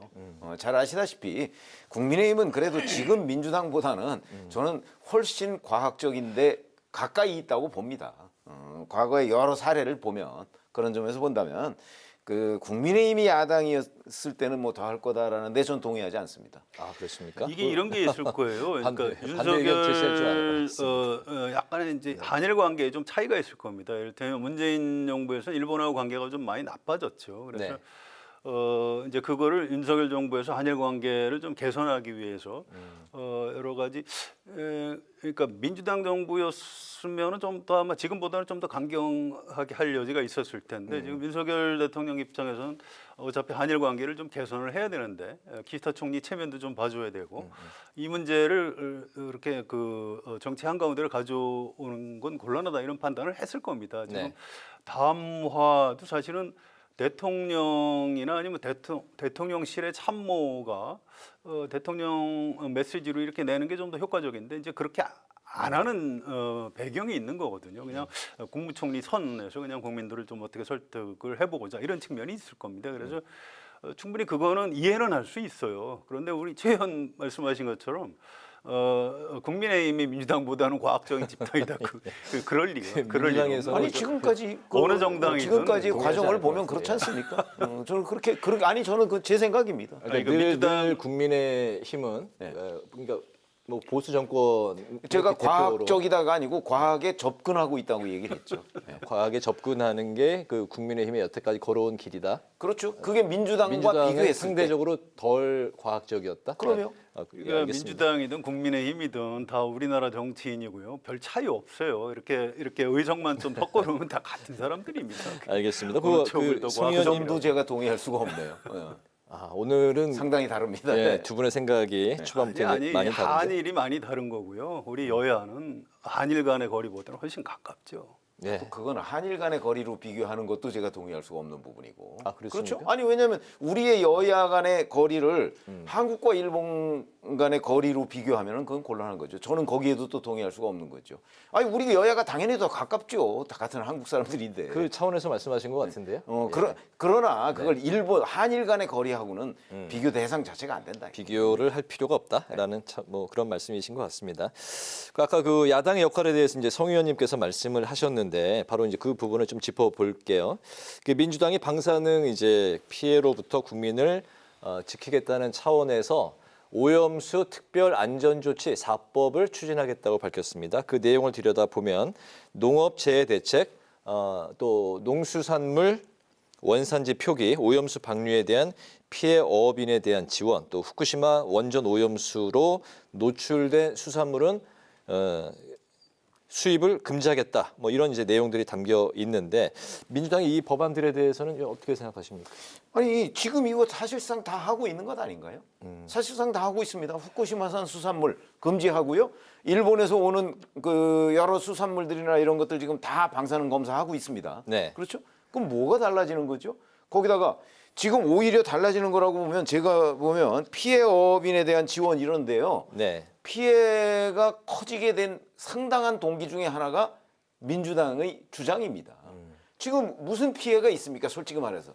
잘 아시다시피 국민의힘은 그래도 지금 민주당보다는 저는 훨씬 과학적인데 가까이 있다고 봅니다. 과거의 여러 사례를 보면 그런 점에서 본다면 그 국민의힘이 야당이었을 때는 더 할 거다라는데 전 동의하지 않습니다. 아, 그렇습니까? 이게 이런 게 있을 거예요. 그러니까 반대 의견 제시할 줄 알았습니다. 약간의 이제 한일 관계에 좀 차이가 있을 겁니다. 이를테면 문재인 정부에서 일본하고 관계가 좀 많이 나빠졌죠. 그래서 이제 그거를 윤석열 정부에서 한일 관계를 좀 개선하기 위해서 여러 가지 그러니까 민주당 정부였으면은 좀 더 아마 지금보다는 좀 더 강경하게 할 여지가 있었을 텐데 지금 윤석열 대통령 입장에서는 어차피 한일 관계를 좀 개선을 해야 되는데 기시다 총리 체면도 좀 봐줘야 되고 이 문제를 이렇게 정치 한가운데를 가져오는 건 곤란하다 이런 판단을 했을 겁니다. 지금 담화도 사실은 대통령이나 아니면 대통령실의 참모가 대통령 메시지로 이렇게 내는 게 좀 더 효과적인데 이제 그렇게 안 하는 배경이 있는 거거든요. 그냥 국무총리 선에서 그냥 국민들을 좀 어떻게 설득을 해보고자 이런 측면이 있을 겁니다. 그래서 충분히 그거는 이해는 할 수 있어요. 그런데 우리 최 의원 말씀하신 것처럼 국민의힘이 민주당보다는 과학적인 집단이다. 그럴 리가. 민주당에서 아니 지금까지 어느 정당이든 지금까지 과정을 보면 그렇지 않습니까? 저는 그렇게 저는 제 생각입니다. 그러니까 늘 국민의힘은 그러니까 보수 정권 제가 과학적이다가 아니고 과학에 접근하고 있다고 얘기를 했죠. 과학에 접근하는 게 그 국민의힘의 여태까지 걸어온 길이다. 그렇죠. 그게 민주당과 비교했을 상대적으로 덜 과학적이었다. 그럼요. 그러니까 민주당이든 국민의힘이든 다 우리나라 정치인이고요. 별 차이 없어요. 이렇게 의석만 좀 섞어놓으면 다 같은 사람들입니다. 알겠습니다. 그 정도 제가 동의할 수가 없네요. 오늘은 상당히 다릅니다. 두 분의 생각이 초반부터 많이 다른데. 한일이 많이 다른 거고요. 우리 여야는 한일 간의 거리보다는 훨씬 가깝죠. 그건 한일 간의 거리로 비교하는 것도 제가 동의할 수가 없는 부분이고. 그렇죠? 아니 왜냐하면 우리의 여야 간의 거리를 한국과 일본 간의 거리로 비교하면 그건 곤란한 거죠. 저는 거기에도 또 동의할 수가 없는 거죠. 아니 우리 여야가 당연히 더 가깝죠. 다 같은 한국 사람들인데. 그 차원에서 말씀하신 것 같은데요. 그러나 그걸 한일 간의 거리하고는 비교 대상 자체가 안 된다. 비교를 할 필요가 없다라는 그런 말씀이신 것 같습니다. 아까 그 야당의 역할에 대해서 이제 성 의원님께서 말씀을 하셨는데 바로 이제 그 부분을 좀 짚어볼게요. 민주당이 방사능 이제 피해로부터 국민을 지키겠다는 차원에서 오염수 특별 안전조치 4법을 추진하겠다고 밝혔습니다. 그 내용을 들여다보면 농업재해 대책, 또 농수산물 원산지 표기, 오염수 방류에 대한 피해 어업인에 대한 지원, 또 후쿠시마 원전 오염수로 노출된 수산물은 수입을 금지하겠다. 뭐 이런 이제 내용들이 담겨 있는데 민주당이 이 법안들에 대해서는 어떻게 생각하십니까? 아니 지금 이거 사실상 다 하고 있는 것 아닌가요? 사실상 다 하고 있습니다. 후쿠시마산 수산물 금지하고요. 일본에서 오는 그 여러 수산물들이나 이런 것들 지금 다 방사능 검사하고 있습니다. 네. 그렇죠? 그럼 뭐가 달라지는 거죠? 거기다가 지금 오히려 달라지는 거라고 보면 제가 보면 피해 어업인에 대한 지원 이런데요. 네. 피해가 커지게 된 상당한 동기 중에 하나가 민주당의 주장입니다. 지금 무슨 피해가 있습니까? 솔직히 말해서.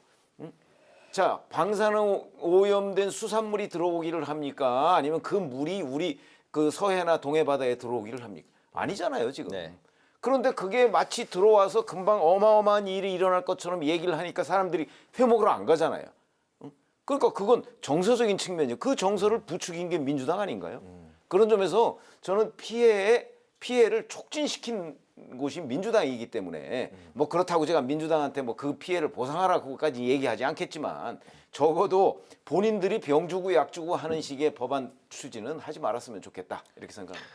자, 방사능 오염된 수산물이 들어오기를 합니까? 아니면 그 물이 우리 그 서해나 동해 바다에 들어오기를 합니까? 아니잖아요, 지금. 네. 그런데 그게 마치 들어와서 금방 어마어마한 일이 일어날 것처럼 얘기를 하니까 사람들이 회먹으러 안 가잖아요. 그러니까 그건 정서적인 측면이에요. 그 정서를 부추긴 게 민주당 아닌가요? 그런 점에서 저는 피해를 촉진시킨 곳이 민주당이기 때문에 뭐 그렇다고 제가 민주당한테 뭐 그 피해를 보상하라고까지 얘기하지 않겠지만 적어도 본인들이 병 주고 약 주고 하는 식의 법안 추진은 하지 말았으면 좋겠다 이렇게 생각합니다.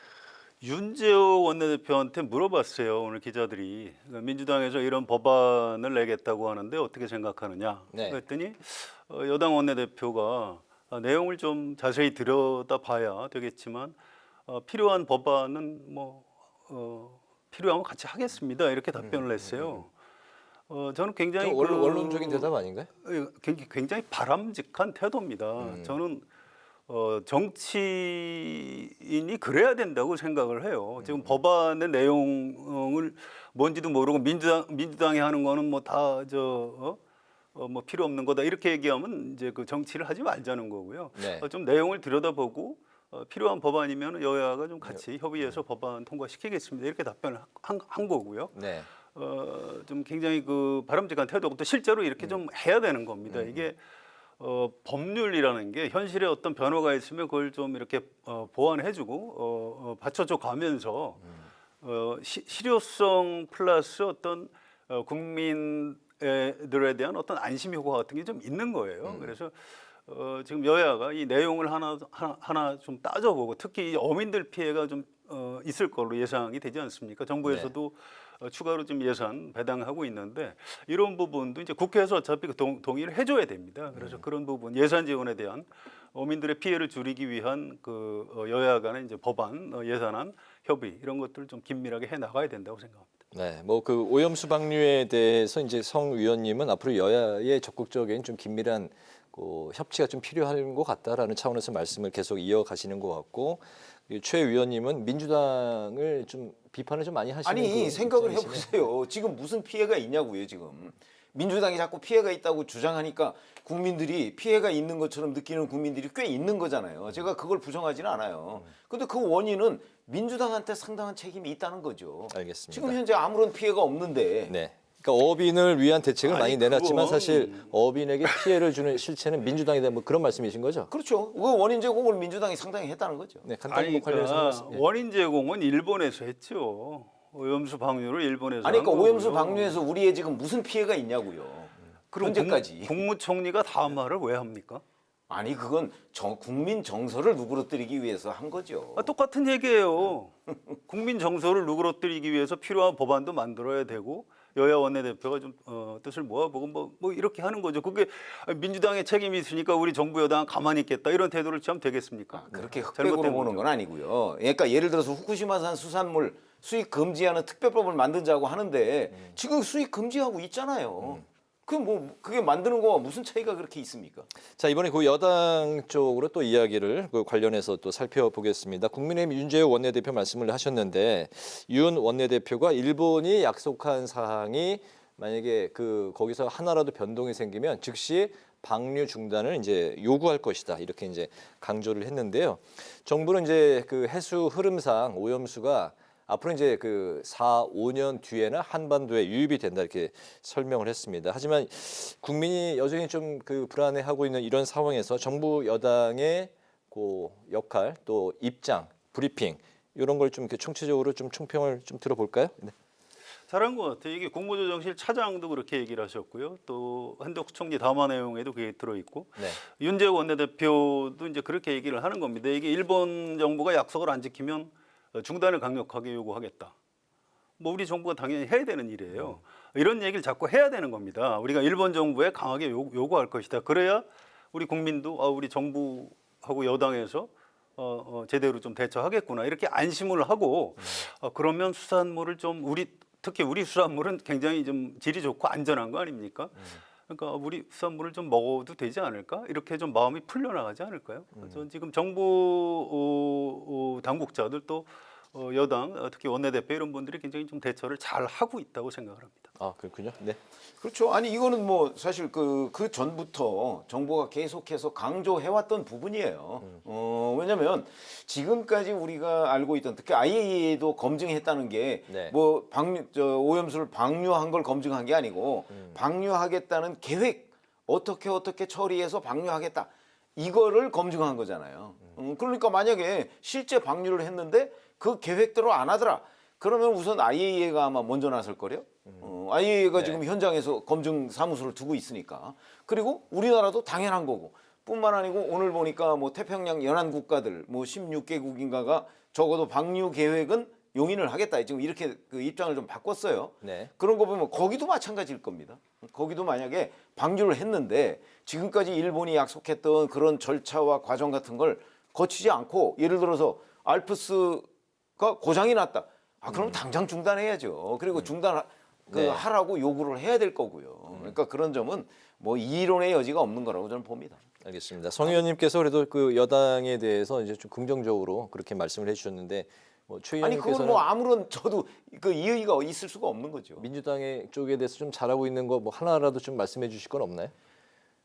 윤재호 원내대표한테 물어봤어요. 오늘 기자들이 민주당에서 이런 법안을 내겠다고 하는데 어떻게 생각하느냐. 네. 그랬더니 여당 원내대표가 내용을 좀 자세히 들여다봐야 되겠지만 필요한 법안은 뭐 필요하면 같이 하겠습니다. 이렇게 답변을 했어요. 저는 굉장히 원론적인 대답 아닌가요? 굉장히 바람직한 태도입니다. 저는 정치인이 그래야 된다고 생각을 해요. 지금 법안의 내용을 뭔지도 모르고 민주당이 하는 거는 뭐 다 뭐 필요 없는 거다 이렇게 얘기하면 이제 그 정치를 하지 말자는 거고요. 네. 좀 내용을 들여다보고 필요한 법안이면 여야가 좀 같이 협의해서 법안 통과시키겠습니다. 이렇게 답변을 한 거고요. 네. 좀 굉장히 그 바람직한 태도고 또 실제로 이렇게 좀 해야 되는 겁니다. 이게 법률이라는 게 현실에 어떤 변화가 있으면 그걸 좀 이렇게 보완해주고 받쳐줘 가면서 실효성 플러스 어떤 국민들에 대한 어떤 안심 효과 같은 게 좀 있는 거예요. 그래서 지금 여야가 이 내용을 하나 좀 따져보고 특히 이 어민들 피해가 좀 있을 걸로 예상이 되지 않습니까? 정부에서도 추가로 좀 예산 배당하고 있는데 이런 부분도 이제 국회에서 어차피 동의를 해줘야 됩니다. 그래서 그런 부분 예산 지원에 대한 어민들의 피해를 줄이기 위한 그 여야 간의 이제 법안, 예산안 협의 이런 것들을 좀 긴밀하게 해 나가야 된다고 생각합니다. 네, 뭐 그 오염수 방류에 대해서 이제 성 의원님은 앞으로 여야의 적극적인 좀 긴밀한 협치가 좀 필요한 것 같다라는 차원에서 말씀을 계속 이어가시는 것 같고 최 의원님은 민주당을 좀 비판을 좀 많이 하시는 아니 그 생각을 입장이시네. 해보세요. 지금 무슨 피해가 있냐고요. 지금 민주당이 자꾸 피해가 있다고 주장하니까 국민들이 피해가 있는 것처럼 느끼는 국민들이 꽤 있는 거잖아요. 제가 그걸 부정하지는 않아요. 근데 그 원인은 민주당한테 상당한 책임이 있다는 거죠. 알겠습니다. 지금 현재 아무런 피해가 없는데. 네. 그러니까 어업인을 위한 대책을 많이 내놨지만 그건- 사실 어업인에게 피해를 주는 실체는 민주당이다 뭐 그런 말씀이신 거죠? 그렇죠. 그 원인 제공을 민주당이 상당히 했다는 거죠. 네, 간단히 뭐 관련해서 한 말씀. 예. 원인 제공은 일본에서 했죠. 오염수 방류를 일본에서 아니 그러니까 한 오염수 거고요. 방류에서 우리의 지금 무슨 피해가 있냐고요. 그럼 현재까지. 국무총리가 다음 말을 왜 합니까? 아니 그건 국민 정서를 누그러뜨리기 위해서 한 거죠. 똑같은 얘기예요. 국민 정서를 누그러뜨리기 위해서 필요한 법안도 만들어야 되고 여야 원내대표가 좀 뜻을 모아보고 뭐 이렇게 하는 거죠. 그게 민주당의 책임이 있으니까 우리 정부 여당 가만히 있겠다 이런 태도를 취하면 되겠습니까? 그렇게 흑백으로 보는 건 아니고요. 그러니까 예를 들어서 후쿠시마산 수산물 수입 금지하는 특별법을 만들자고 하는데 지금 수입 금지하고 있잖아요. 그게 만드는 거와 무슨 차이가 그렇게 있습니까? 자, 이번에 그 여당 쪽으로 또 이야기를 그 관련해서 또 살펴보겠습니다. 국민의힘 윤재호 원내대표 말씀을 하셨는데 윤 원내대표가 일본이 약속한 사항이 만약에 거기서 하나라도 변동이 생기면 즉시 방류 중단을 이제 요구할 것이다. 이렇게 이제 강조를 했는데요. 정부는 이제 그 해수 흐름상 오염수가 앞으로 이제 4, 5년 뒤에는 한반도에 유입이 된다 이렇게 설명을 했습니다. 하지만 국민이 여전히 좀 불안해하고 있는 이런 상황에서 정부 여당의 역할 또 입장, 브리핑 이런 걸 좀 총체적으로 좀 총평을 좀 들어볼까요? 네. 잘한 것 같아요. 이게 국무조정실 차장도 그렇게 얘기를 하셨고요. 또 한덕수 총리 담화 내용에도 그게 들어있고 네. 윤재욱 원내대표도 이제 그렇게 얘기를 하는 겁니다. 이게 일본 정부가 약속을 안 지키면 중단을 강력하게 요구하겠다. 뭐 우리 정부가 당연히 해야 되는 일이에요. 이런 얘기를 자꾸 해야 되는 겁니다. 우리가 일본 정부에 강하게 요구할 것이다. 그래야 우리 국민도 우리 정부하고 여당에서 제대로 좀 대처하겠구나 이렇게 안심을 하고 그러면 수산물을 좀 특히 우리 수산물은 굉장히 좀 질이 좋고 안전한 거 아닙니까? 그러니까 우리 수산물을 좀 먹어도 되지 않을까? 이렇게 좀 마음이 풀려나가지 않을까요? 저는 지금 정부 당국자들 또 여당 특히 원내대표 이런 분들이 굉장히 좀 대처를 잘 하고 있다고 생각을 합니다. 아 그렇군요. 네. 그렇죠. 아니 이거는 뭐 사실 그 전부터 정부가 계속해서 강조해왔던 부분이에요. 왜냐하면 지금까지 우리가 알고 있던 특히 IAEA도 검증했다는 게 뭐 오염수를 방류한 걸 검증한 게 아니고 방류하겠다는 계획 어떻게 처리해서 방류하겠다 이거를 검증한 거잖아요. 그러니까 만약에 실제 방류를 했는데 그 계획대로 안 하더라. 그러면 우선 IAEA가 아마 먼저 나설 거래요. IAEA가 지금 현장에서 검증 사무소를 두고 있으니까. 그리고 우리나라도 당연한 거고. 뿐만 아니고 오늘 보니까 뭐 태평양 연안 국가들 뭐 16개국인가가 적어도 방류 계획은 용인을 하겠다. 지금 이렇게 그 입장을 좀 바꿨어요. 네. 그런 거 보면 거기도 마찬가지일 겁니다. 거기도 만약에 방류를 했는데 지금까지 일본이 약속했던 그런 절차와 과정 같은 걸 거치지 않고 예를 들어서 알프스가 고장이 났다. 그럼 당장 중단해야죠. 그리고 하라고 요구를 해야 될 거고요. 그러니까 그런 점은 뭐 이론의 여지가 없는 거라고 저는 봅니다. 알겠습니다. 성 의원님께서 그래도 그 여당에 대해서 이제 좀 긍정적으로 그렇게 말씀을 해주셨는데 최 아니 의원님께서는 그건 뭐 아무런 저도 그 이의가 있을 수가 없는 거죠. 민주당의 쪽에 대해서 좀 잘하고 있는 거 뭐 하나라도 좀 말씀해 주실 건 없나요?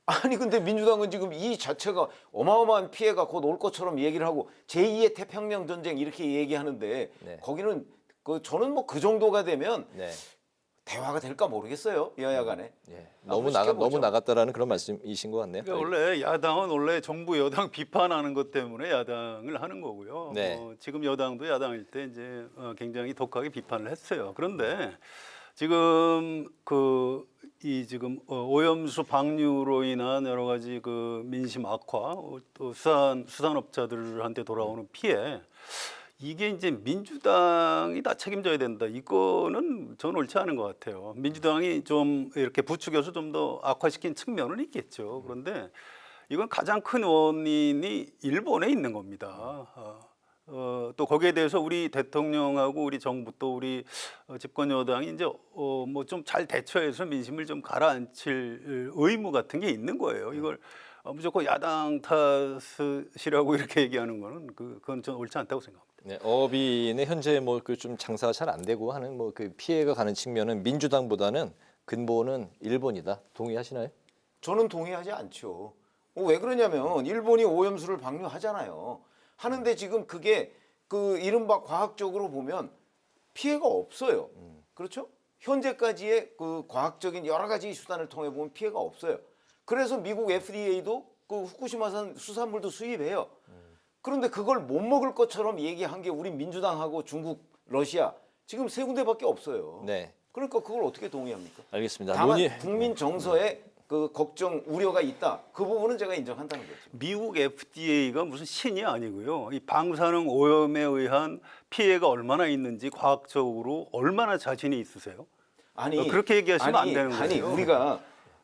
아니 근데 민주당은 지금 이 자체가 어마어마한 피해가 곧 올 것처럼 얘기를 하고 제2의 태평양 전쟁 이렇게 얘기하는데 거기는 저는 뭐 그 정도가 되면 대화가 될까 모르겠어요. 여야 간에. 너무 나갔다라는 그런 말씀이신 것 같네요. 그러니까 원래 야당은 원래 정부 여당 비판하는 것 때문에 야당을 하는 거고요. 지금 여당도 야당일 때 이제 굉장히 독하게 비판을 했어요. 그런데 지금 지금 오염수 방류로 인한 여러 가지 그 민심 악화, 또 수산업자들한테 돌아오는 피해. 이게 이제 민주당이 다 책임져야 된다. 이거는 저는 옳지 않은 것 같아요. 민주당이 좀 이렇게 부추겨서 좀 더 악화시킨 측면은 있겠죠. 그런데 이건 가장 큰 원인이 일본에 있는 겁니다. 또 거기에 대해서 우리 대통령하고 우리 정부 또 우리 집권 여당이 이제 뭐 좀 잘 대처해서 민심을 좀 가라앉힐 의무 같은 게 있는 거예요. 이걸 무조건 야당 탓이라고 이렇게 얘기하는 거는 그건 저는 옳지 않다고 생각합니다. 네, 어업인의 현재 뭐 그 좀 장사가 잘 안 되고 하는 뭐 그 피해가 가는 측면은 민주당보다는 근본은 일본이다. 동의하시나요? 저는 동의하지 않죠. 왜 그러냐면 일본이 오염수를 방류하잖아요. 하는데 지금 그게 이른바 과학적으로 보면 피해가 없어요. 그렇죠? 현재까지의 그 과학적인 여러 가지 수단을 통해 보면 피해가 없어요. 그래서 미국 FDA도 그 후쿠시마산 수산물도 수입해요. 그런데 그걸 못 먹을 것처럼 얘기한 게 우리 민주당하고 중국, 러시아 지금 세 군데밖에 없어요. 네. 그러니까 그걸 어떻게 동의합니까? 알겠습니다. 다만 국민 정서에 그 걱정, 우려가 있다. 그 부분은 제가 인정한다는 거죠. 미국 FDA가 무슨 신이 아니고요. 이 방사능 오염에 의한 피해가 얼마나 있는지 과학적으로 얼마나 자신이 있으세요? 그렇게 얘기하시면 안 되는 거예요. 아니 우리가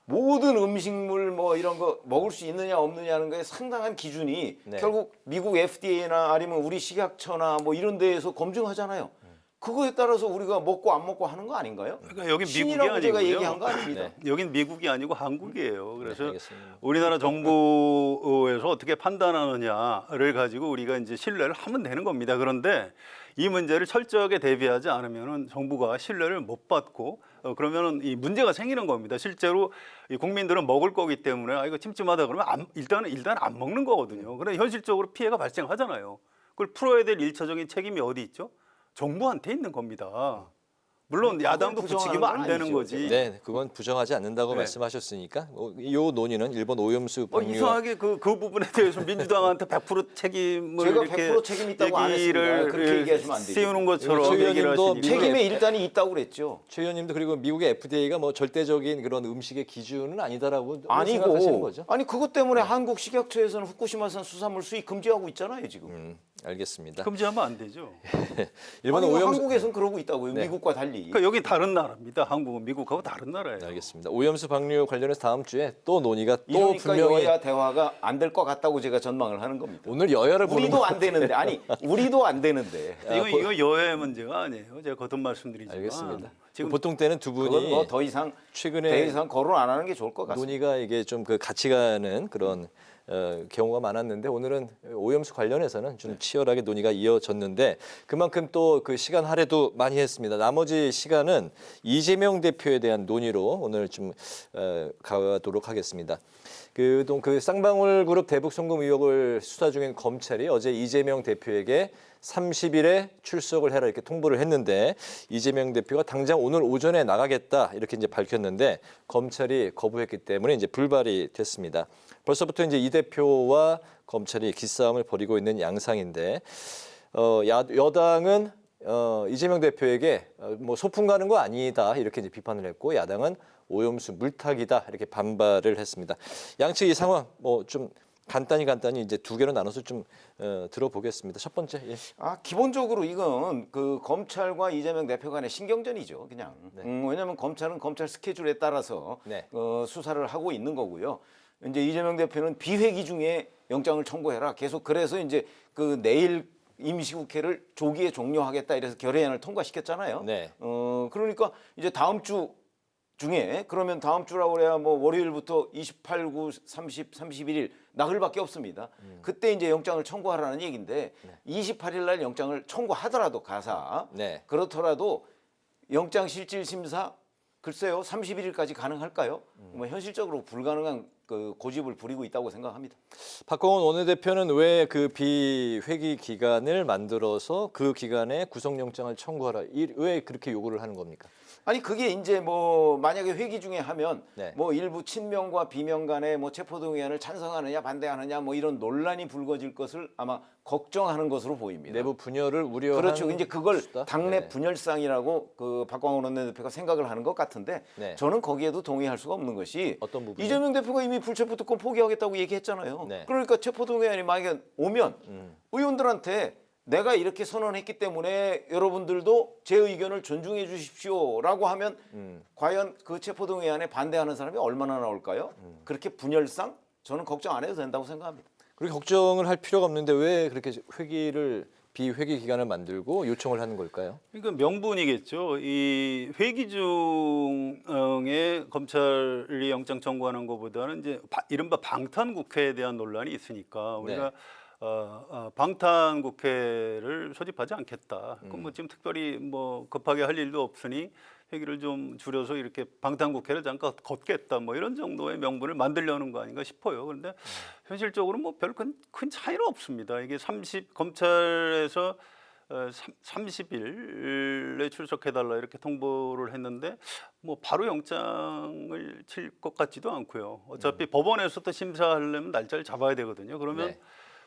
모든 음식물 뭐 이런 거 먹을 수 있느냐 없느냐는 거에 상당한 기준이 결국 미국 FDA나 아니면 우리 식약처나 뭐 이런 데에서 검증하잖아요. 그거에 따라서 우리가 먹고 안 먹고 하는 거 아닌가요? 그러니까 여기 미국이 제가 아니고요. 얘기한 거 아닙니다. 여긴 미국이 아니고 한국이에요. 그래서 우리나라 정부에서 어떻게 판단하느냐를 가지고 우리가 이제 신뢰를 하면 되는 겁니다. 그런데 이 문제를 철저하게 대비하지 않으면은 정부가 신뢰를 못 받고 그러면은 이 문제가 생기는 겁니다. 실제로 이 국민들은 먹을 거기 때문에 이거 찜찜하다 그러면 일단 안 먹는 거거든요. 그런데 현실적으로 피해가 발생하잖아요. 그걸 풀어야 될 일차적인 책임이 어디 있죠? 정부한테 있는 겁니다. 물론 야당도 부추기면 안 되는 거지. 네, 그건 부정하지 않는다고 네. 말씀하셨으니까 이 논의는 일본 오염수 방류 이상하게 그 부분에 대해서 민주당한테 100% 책임을 제가 이렇게 100% 책임 있다고 안 했습니다. 그렇게 얘기하시면 안 되죠. 씌우는 것처럼 최 얘기를 의원님도 하시니까. 책임의 일단이 있다고 그랬죠. 최 의원님도 그리고 미국의 FDA가 뭐 절대적인 그런 음식의 기준은 아니다라고 생각하시는 아니고 거죠? 아니 그것 때문에 한국 식약처에서는 후쿠시마산 수산물 수입 금지하고 있잖아요 지금. 알겠습니다. 금지하면 안 되죠. 일본 아니, 오염수 한국에서는 그러고 있다고요. 네. 미국과 달리. 그러니까 여기 다른 나라입니다. 한국은 미국하고 다른 나라예요. 알겠습니다. 오염수 방류 관련해서 다음 주에 또 논의가 또 이러니까 분명히 여야 대화가 안 될 것 같다고 제가 전망을 하는 겁니다. 오늘 여야를 보는 우리도 것 안 되는데 아니 우리도 안 되는데. 이거 여야의 문제가 아니에요. 제가 거듭 말씀드리지만. 알겠습니다. 지금 보통 때는 두 분이 뭐 더 이상 최근에 거론 안 하는 게 좋을 것 같습니다. 논의가 이게 좀 그 같이 가는 그런 경우가 많았는데 오늘은 오염수 관련해서는 좀 치열하게 논의가 이어졌는데 그만큼 또 그 시간 할애도 많이 했습니다. 나머지 시간은 이재명 대표에 대한 논의로 오늘 좀 가도록 하겠습니다. 그 쌍방울 그룹 대북 송금 의혹을 수사 중인 검찰이 어제 이재명 대표에게 30일에 출석을 해라 이렇게 통보를 했는데 이재명 대표가 당장 오늘 오전에 나가겠다 이렇게 이제 밝혔는데 검찰이 거부했기 때문에 이제 불발이 됐습니다. 벌써부터 이제 이 대표와 검찰이 기싸움을 벌이고 있는 양상인데 여당은 이재명 대표에게 뭐 소풍 가는 거 아니다 이렇게 이제 비판을 했고 야당은 오염수 물타기다 이렇게 반발을 했습니다. 양측 이 상황 뭐 좀 간단히 이제 두 개로 나눠서 좀 들어보겠습니다. 첫 번째. 예. 기본적으로 이건 그 검찰과 이재명 대표 간의 신경전이죠, 그냥. 네. 왜냐하면 검찰은 검찰 스케줄에 따라서 네. 수사를 하고 있는 거고요. 이제 이재명 대표는 비회기 중에 영장을 청구해라. 계속 그래서 이제 그 내일 임시국회를 조기에 종료하겠다 이래서 결의안을 통과시켰잖아요. 네. 그러니까 이제 다음 주 중에 그러면 다음 주라고 그래야 뭐 월요일부터 28, 9, 30, 31일 나흘밖에 없습니다. 그때 이제 영장을 청구하라는 얘기인데 28일 날 영장을 청구하더라도 가사 그렇더라도 영장 실질 심사 글쎄요 31일까지 가능할까요? 뭐 현실적으로 불가능한 그 고집을 부리고 있다고 생각합니다. 박홍원 원내대표는 왜 그 비회기 기간을 만들어서 그 기간에 구속영장을 청구하라 왜 그렇게 요구를 하는 겁니까? 아니 그게 이제 뭐 만약에 회기 중에 하면 네. 뭐 일부 친명과 비명 간에 뭐 체포동의안을 찬성하느냐 반대하느냐 뭐 이런 논란이 불거질 것을 아마 걱정하는 것으로 보입니다. 내부 분열을 우려하는 그렇죠. 이제 그걸 수다? 당내 네. 분열상이라고 그 박광원 원내대표가 생각을 하는 것 같은데 네. 저는 거기에도 동의할 수가 없는 것이 어떤 부분이요? 이재명 대표가 이미 불체포 특권 포기하겠다고 얘기했잖아요. 네. 그러니까 체포동의안이 만약에 오면 의원들한테 내가 이렇게 선언했기 때문에 여러분들도 제 의견을 존중해 주십시오라고 하면 과연 그 체포동의안에 반대하는 사람이 얼마나 나올까요? 그렇게 분열상 저는 걱정 안 해도 된다고 생각합니다. 그렇게 걱정을 할 필요가 없는데 왜 그렇게 비회기 기간을 만들고 요청을 하는 걸까요? 그러니까 명분이겠죠. 이 회기 중에 검찰이 영장 청구하는 것보다는 이제 이른바 방탄국회에 대한 논란이 있으니까 우리가 방탄국회를 소집하지 않겠다. 그럼 뭐 지금 특별히 뭐 급하게 할 일도 없으니 회기를 좀 줄여서 이렇게 방탄국회를 잠깐 걷겠다. 뭐 이런 정도의 명분을 만들려는 거 아닌가 싶어요. 그런데 현실적으로 뭐 별 큰 차이는 없습니다. 이게 검찰에서 30일에 출석해달라 이렇게 통보를 했는데 뭐 바로 영장을 칠 것 같지도 않고요. 어차피 법원에서도 심사하려면 날짜를 잡아야 되거든요. 그러면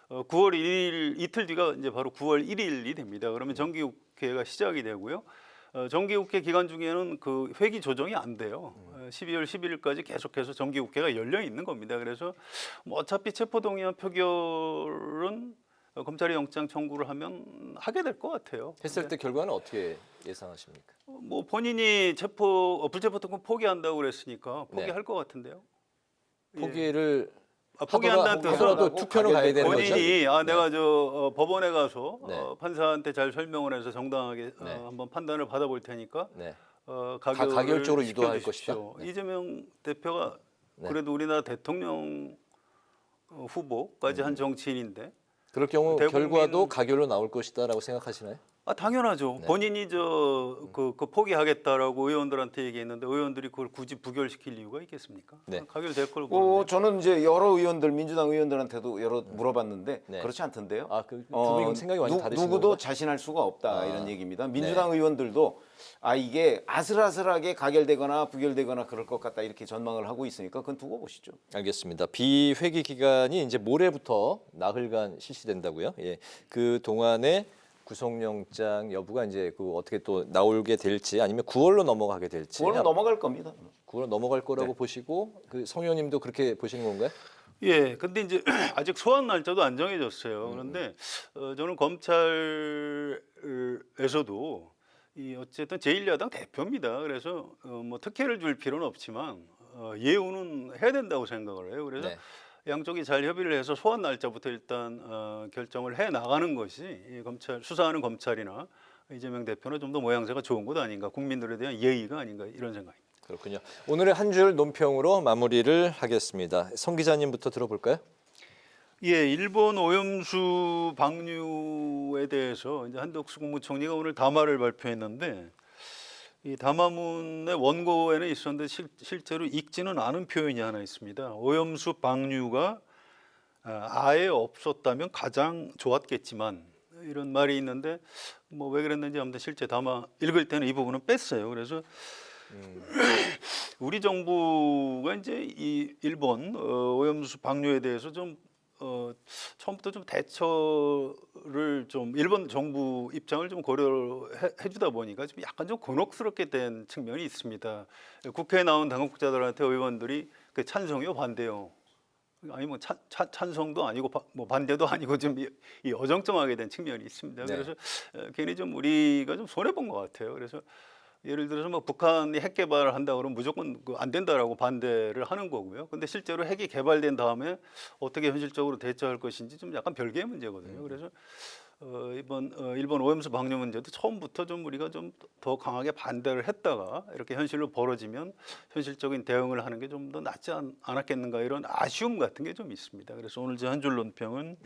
9월 1일 이틀 뒤가 이제 바로 9월 1일이 됩니다. 그러면 정기국회가 시작이 되고요. 정기국회 기간 중에는 그 회기 조정이 안 돼요. 12월 11일까지 계속해서 정기국회가 열려 있는 겁니다. 그래서 뭐 어차피 체포동의안 표결은 검찰이 영장 청구를 하면 하게 될 것 같아요. 했을 때 결과는 어떻게 예상하십니까? 뭐 본인이 불체포 특권 포기한다고 그랬으니까 포기할 것 같은데요. 포기를 포기한다는 뜻은 하더라도 투표로 가야 되는 거죠? 본인이 내가 법원에 가서 판사한테 잘 설명을 해서 정당하게 한번 판단을 받아볼 테니까 가결적으로 유도할 것이다. 이재명 대표가 그래도 우리나라 대통령 후보까지 한 정치인인데 그럴 경우 결과도 가결로 나올 것이다라고 생각하시나요? 당연하죠. 본인이 그 포기하겠다라고 의원들한테 얘기했는데 의원들이 그걸 굳이 부결시킬 이유가 있겠습니까? 가결될 걸 보는데. 저는 이제 여러 의원들 민주당 의원들한테도 여러 물어봤는데 그렇지 않던데요. 두 분 생각이 완전 다르신 누구도 건가요? 자신할 수가 없다 이런 얘기입니다. 민주당 의원들도 이게 아슬아슬하게 가결되거나 부결되거나 그럴 것 같다 이렇게 전망을 하고 있으니까 그건 두고 보시죠. 알겠습니다. 비회기 기간이 이제 모레부터 나흘간 실시된다고요. 예, 그 동안에 구속영장 여부가 이제 그 어떻게 또 나오게 될지 아니면 9월로 넘어가게 될지. 9월로 넘어갈 겁니다. 9월로 넘어갈 거라고 보시고 그 성 의원님도 그렇게 보시는 건가요? 예, 근데 이제 아직 소환 날짜도 안 정해졌어요. 그런데 저는 검찰에서도 이 어쨌든 제1야당 대표입니다. 그래서 뭐 특혜를 줄 필요는 없지만 예우는 해야 된다고 생각을 해요. 그래서 양쪽이 잘 협의를 해서 소환 날짜부터 일단 결정을 해 나가는 것이 이 검찰 수사하는 검찰이나 이재명 대표는 좀 더 모양새가 좋은 것 아닌가, 국민들에 대한 예의가 아닌가 이런 생각입니다. 그렇군요. 오늘의 한 줄 논평으로 마무리를 하겠습니다. 성 기자님부터 들어볼까요? 예, 일본 오염수 방류에 대해서 이제 한덕수 국무총리가 오늘 담화를 발표했는데 이 담화문의 원고에는 있었는데 실제로 읽지는 않은 표현이 하나 있습니다. 오염수 방류가 아예 없었다면 가장 좋았겠지만 이런 말이 있는데 뭐 왜 그랬는지 아무튼 실제 담화 읽을 때는 이 부분은 뺐어요. 그래서 우리 정부가 이제 이 일본 오염수 방류에 대해서 좀 처음부터 좀 대처를 좀 일본 정부 입장을 좀 고려해 주다 보니까 좀 약간 좀 곤혹스럽게 된 측면이 있습니다. 국회에 나온 당국자들한테 의원들이 그 찬성이요 반대요. 아니 뭐 찬성도 아니고 뭐 반대도 아니고 좀 이 어정쩡하게 된 측면이 있습니다. 그래서 괜히 좀 우리가 좀 손해 본 것 같아요. 그래서 예를 들어서 뭐 북한이 핵 개발을 한다 그러면 무조건 안 된다라고 반대를 하는 거고요. 근데 실제로 핵이 개발된 다음에 어떻게 현실적으로 대처할 것인지 좀 약간 별개의 문제거든요. 그래서 이번 일본 오염수 방류 문제도 처음부터 좀 우리가 좀 더 강하게 반대를 했다가 이렇게 현실로 벌어지면 현실적인 대응을 하는 게 좀 더 낫지 않았겠는가 이런 아쉬움 같은 게 좀 있습니다. 그래서 오늘 제 한 줄 논평은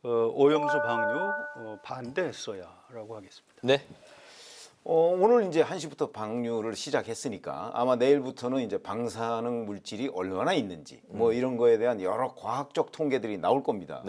오염수 방류 반대했어야라고 하겠습니다. 네. 오늘 이제 1시부터 방류를 시작했으니까 아마 내일부터는 이제 방사능 물질이 얼마나 있는지 뭐 이런 거에 대한 여러 과학적 통계들이 나올 겁니다.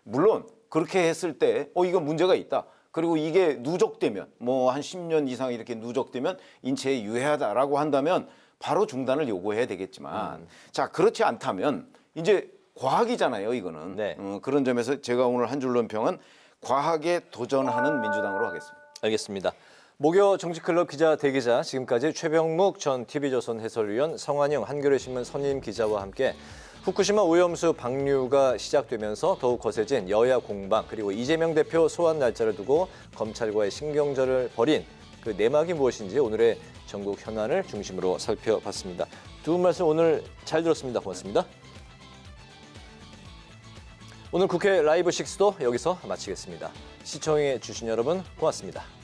물론 그렇게 했을 때 이거 문제가 있다. 그리고 이게 누적되면 뭐 한 10년 이상 이렇게 누적되면 인체에 유해하다라고 한다면 바로 중단을 요구해야 되겠지만 자 그렇지 않다면 이제 과학이잖아요 이거는. 그런 점에서 제가 오늘 한 줄 논평은 과학에 도전하는 민주당으로 하겠습니다. 알겠습니다. 목요 정치클럽 기자 대기자 지금까지 최병묵 전 TV조선 해설위원 성환영 한겨레신문 선임 기자와 함께 후쿠시마 오염수 방류가 시작되면서 더욱 거세진 여야 공방 그리고 이재명 대표 소환 날짜를 두고 검찰과의 신경전을 벌인 그 내막이 무엇인지 오늘의 전국 현안을 중심으로 살펴봤습니다. 두 분 말씀 오늘 잘 들었습니다. 고맙습니다. 오늘 국회 라이브 6도 여기서 마치겠습니다. 시청해 주신 여러분 고맙습니다.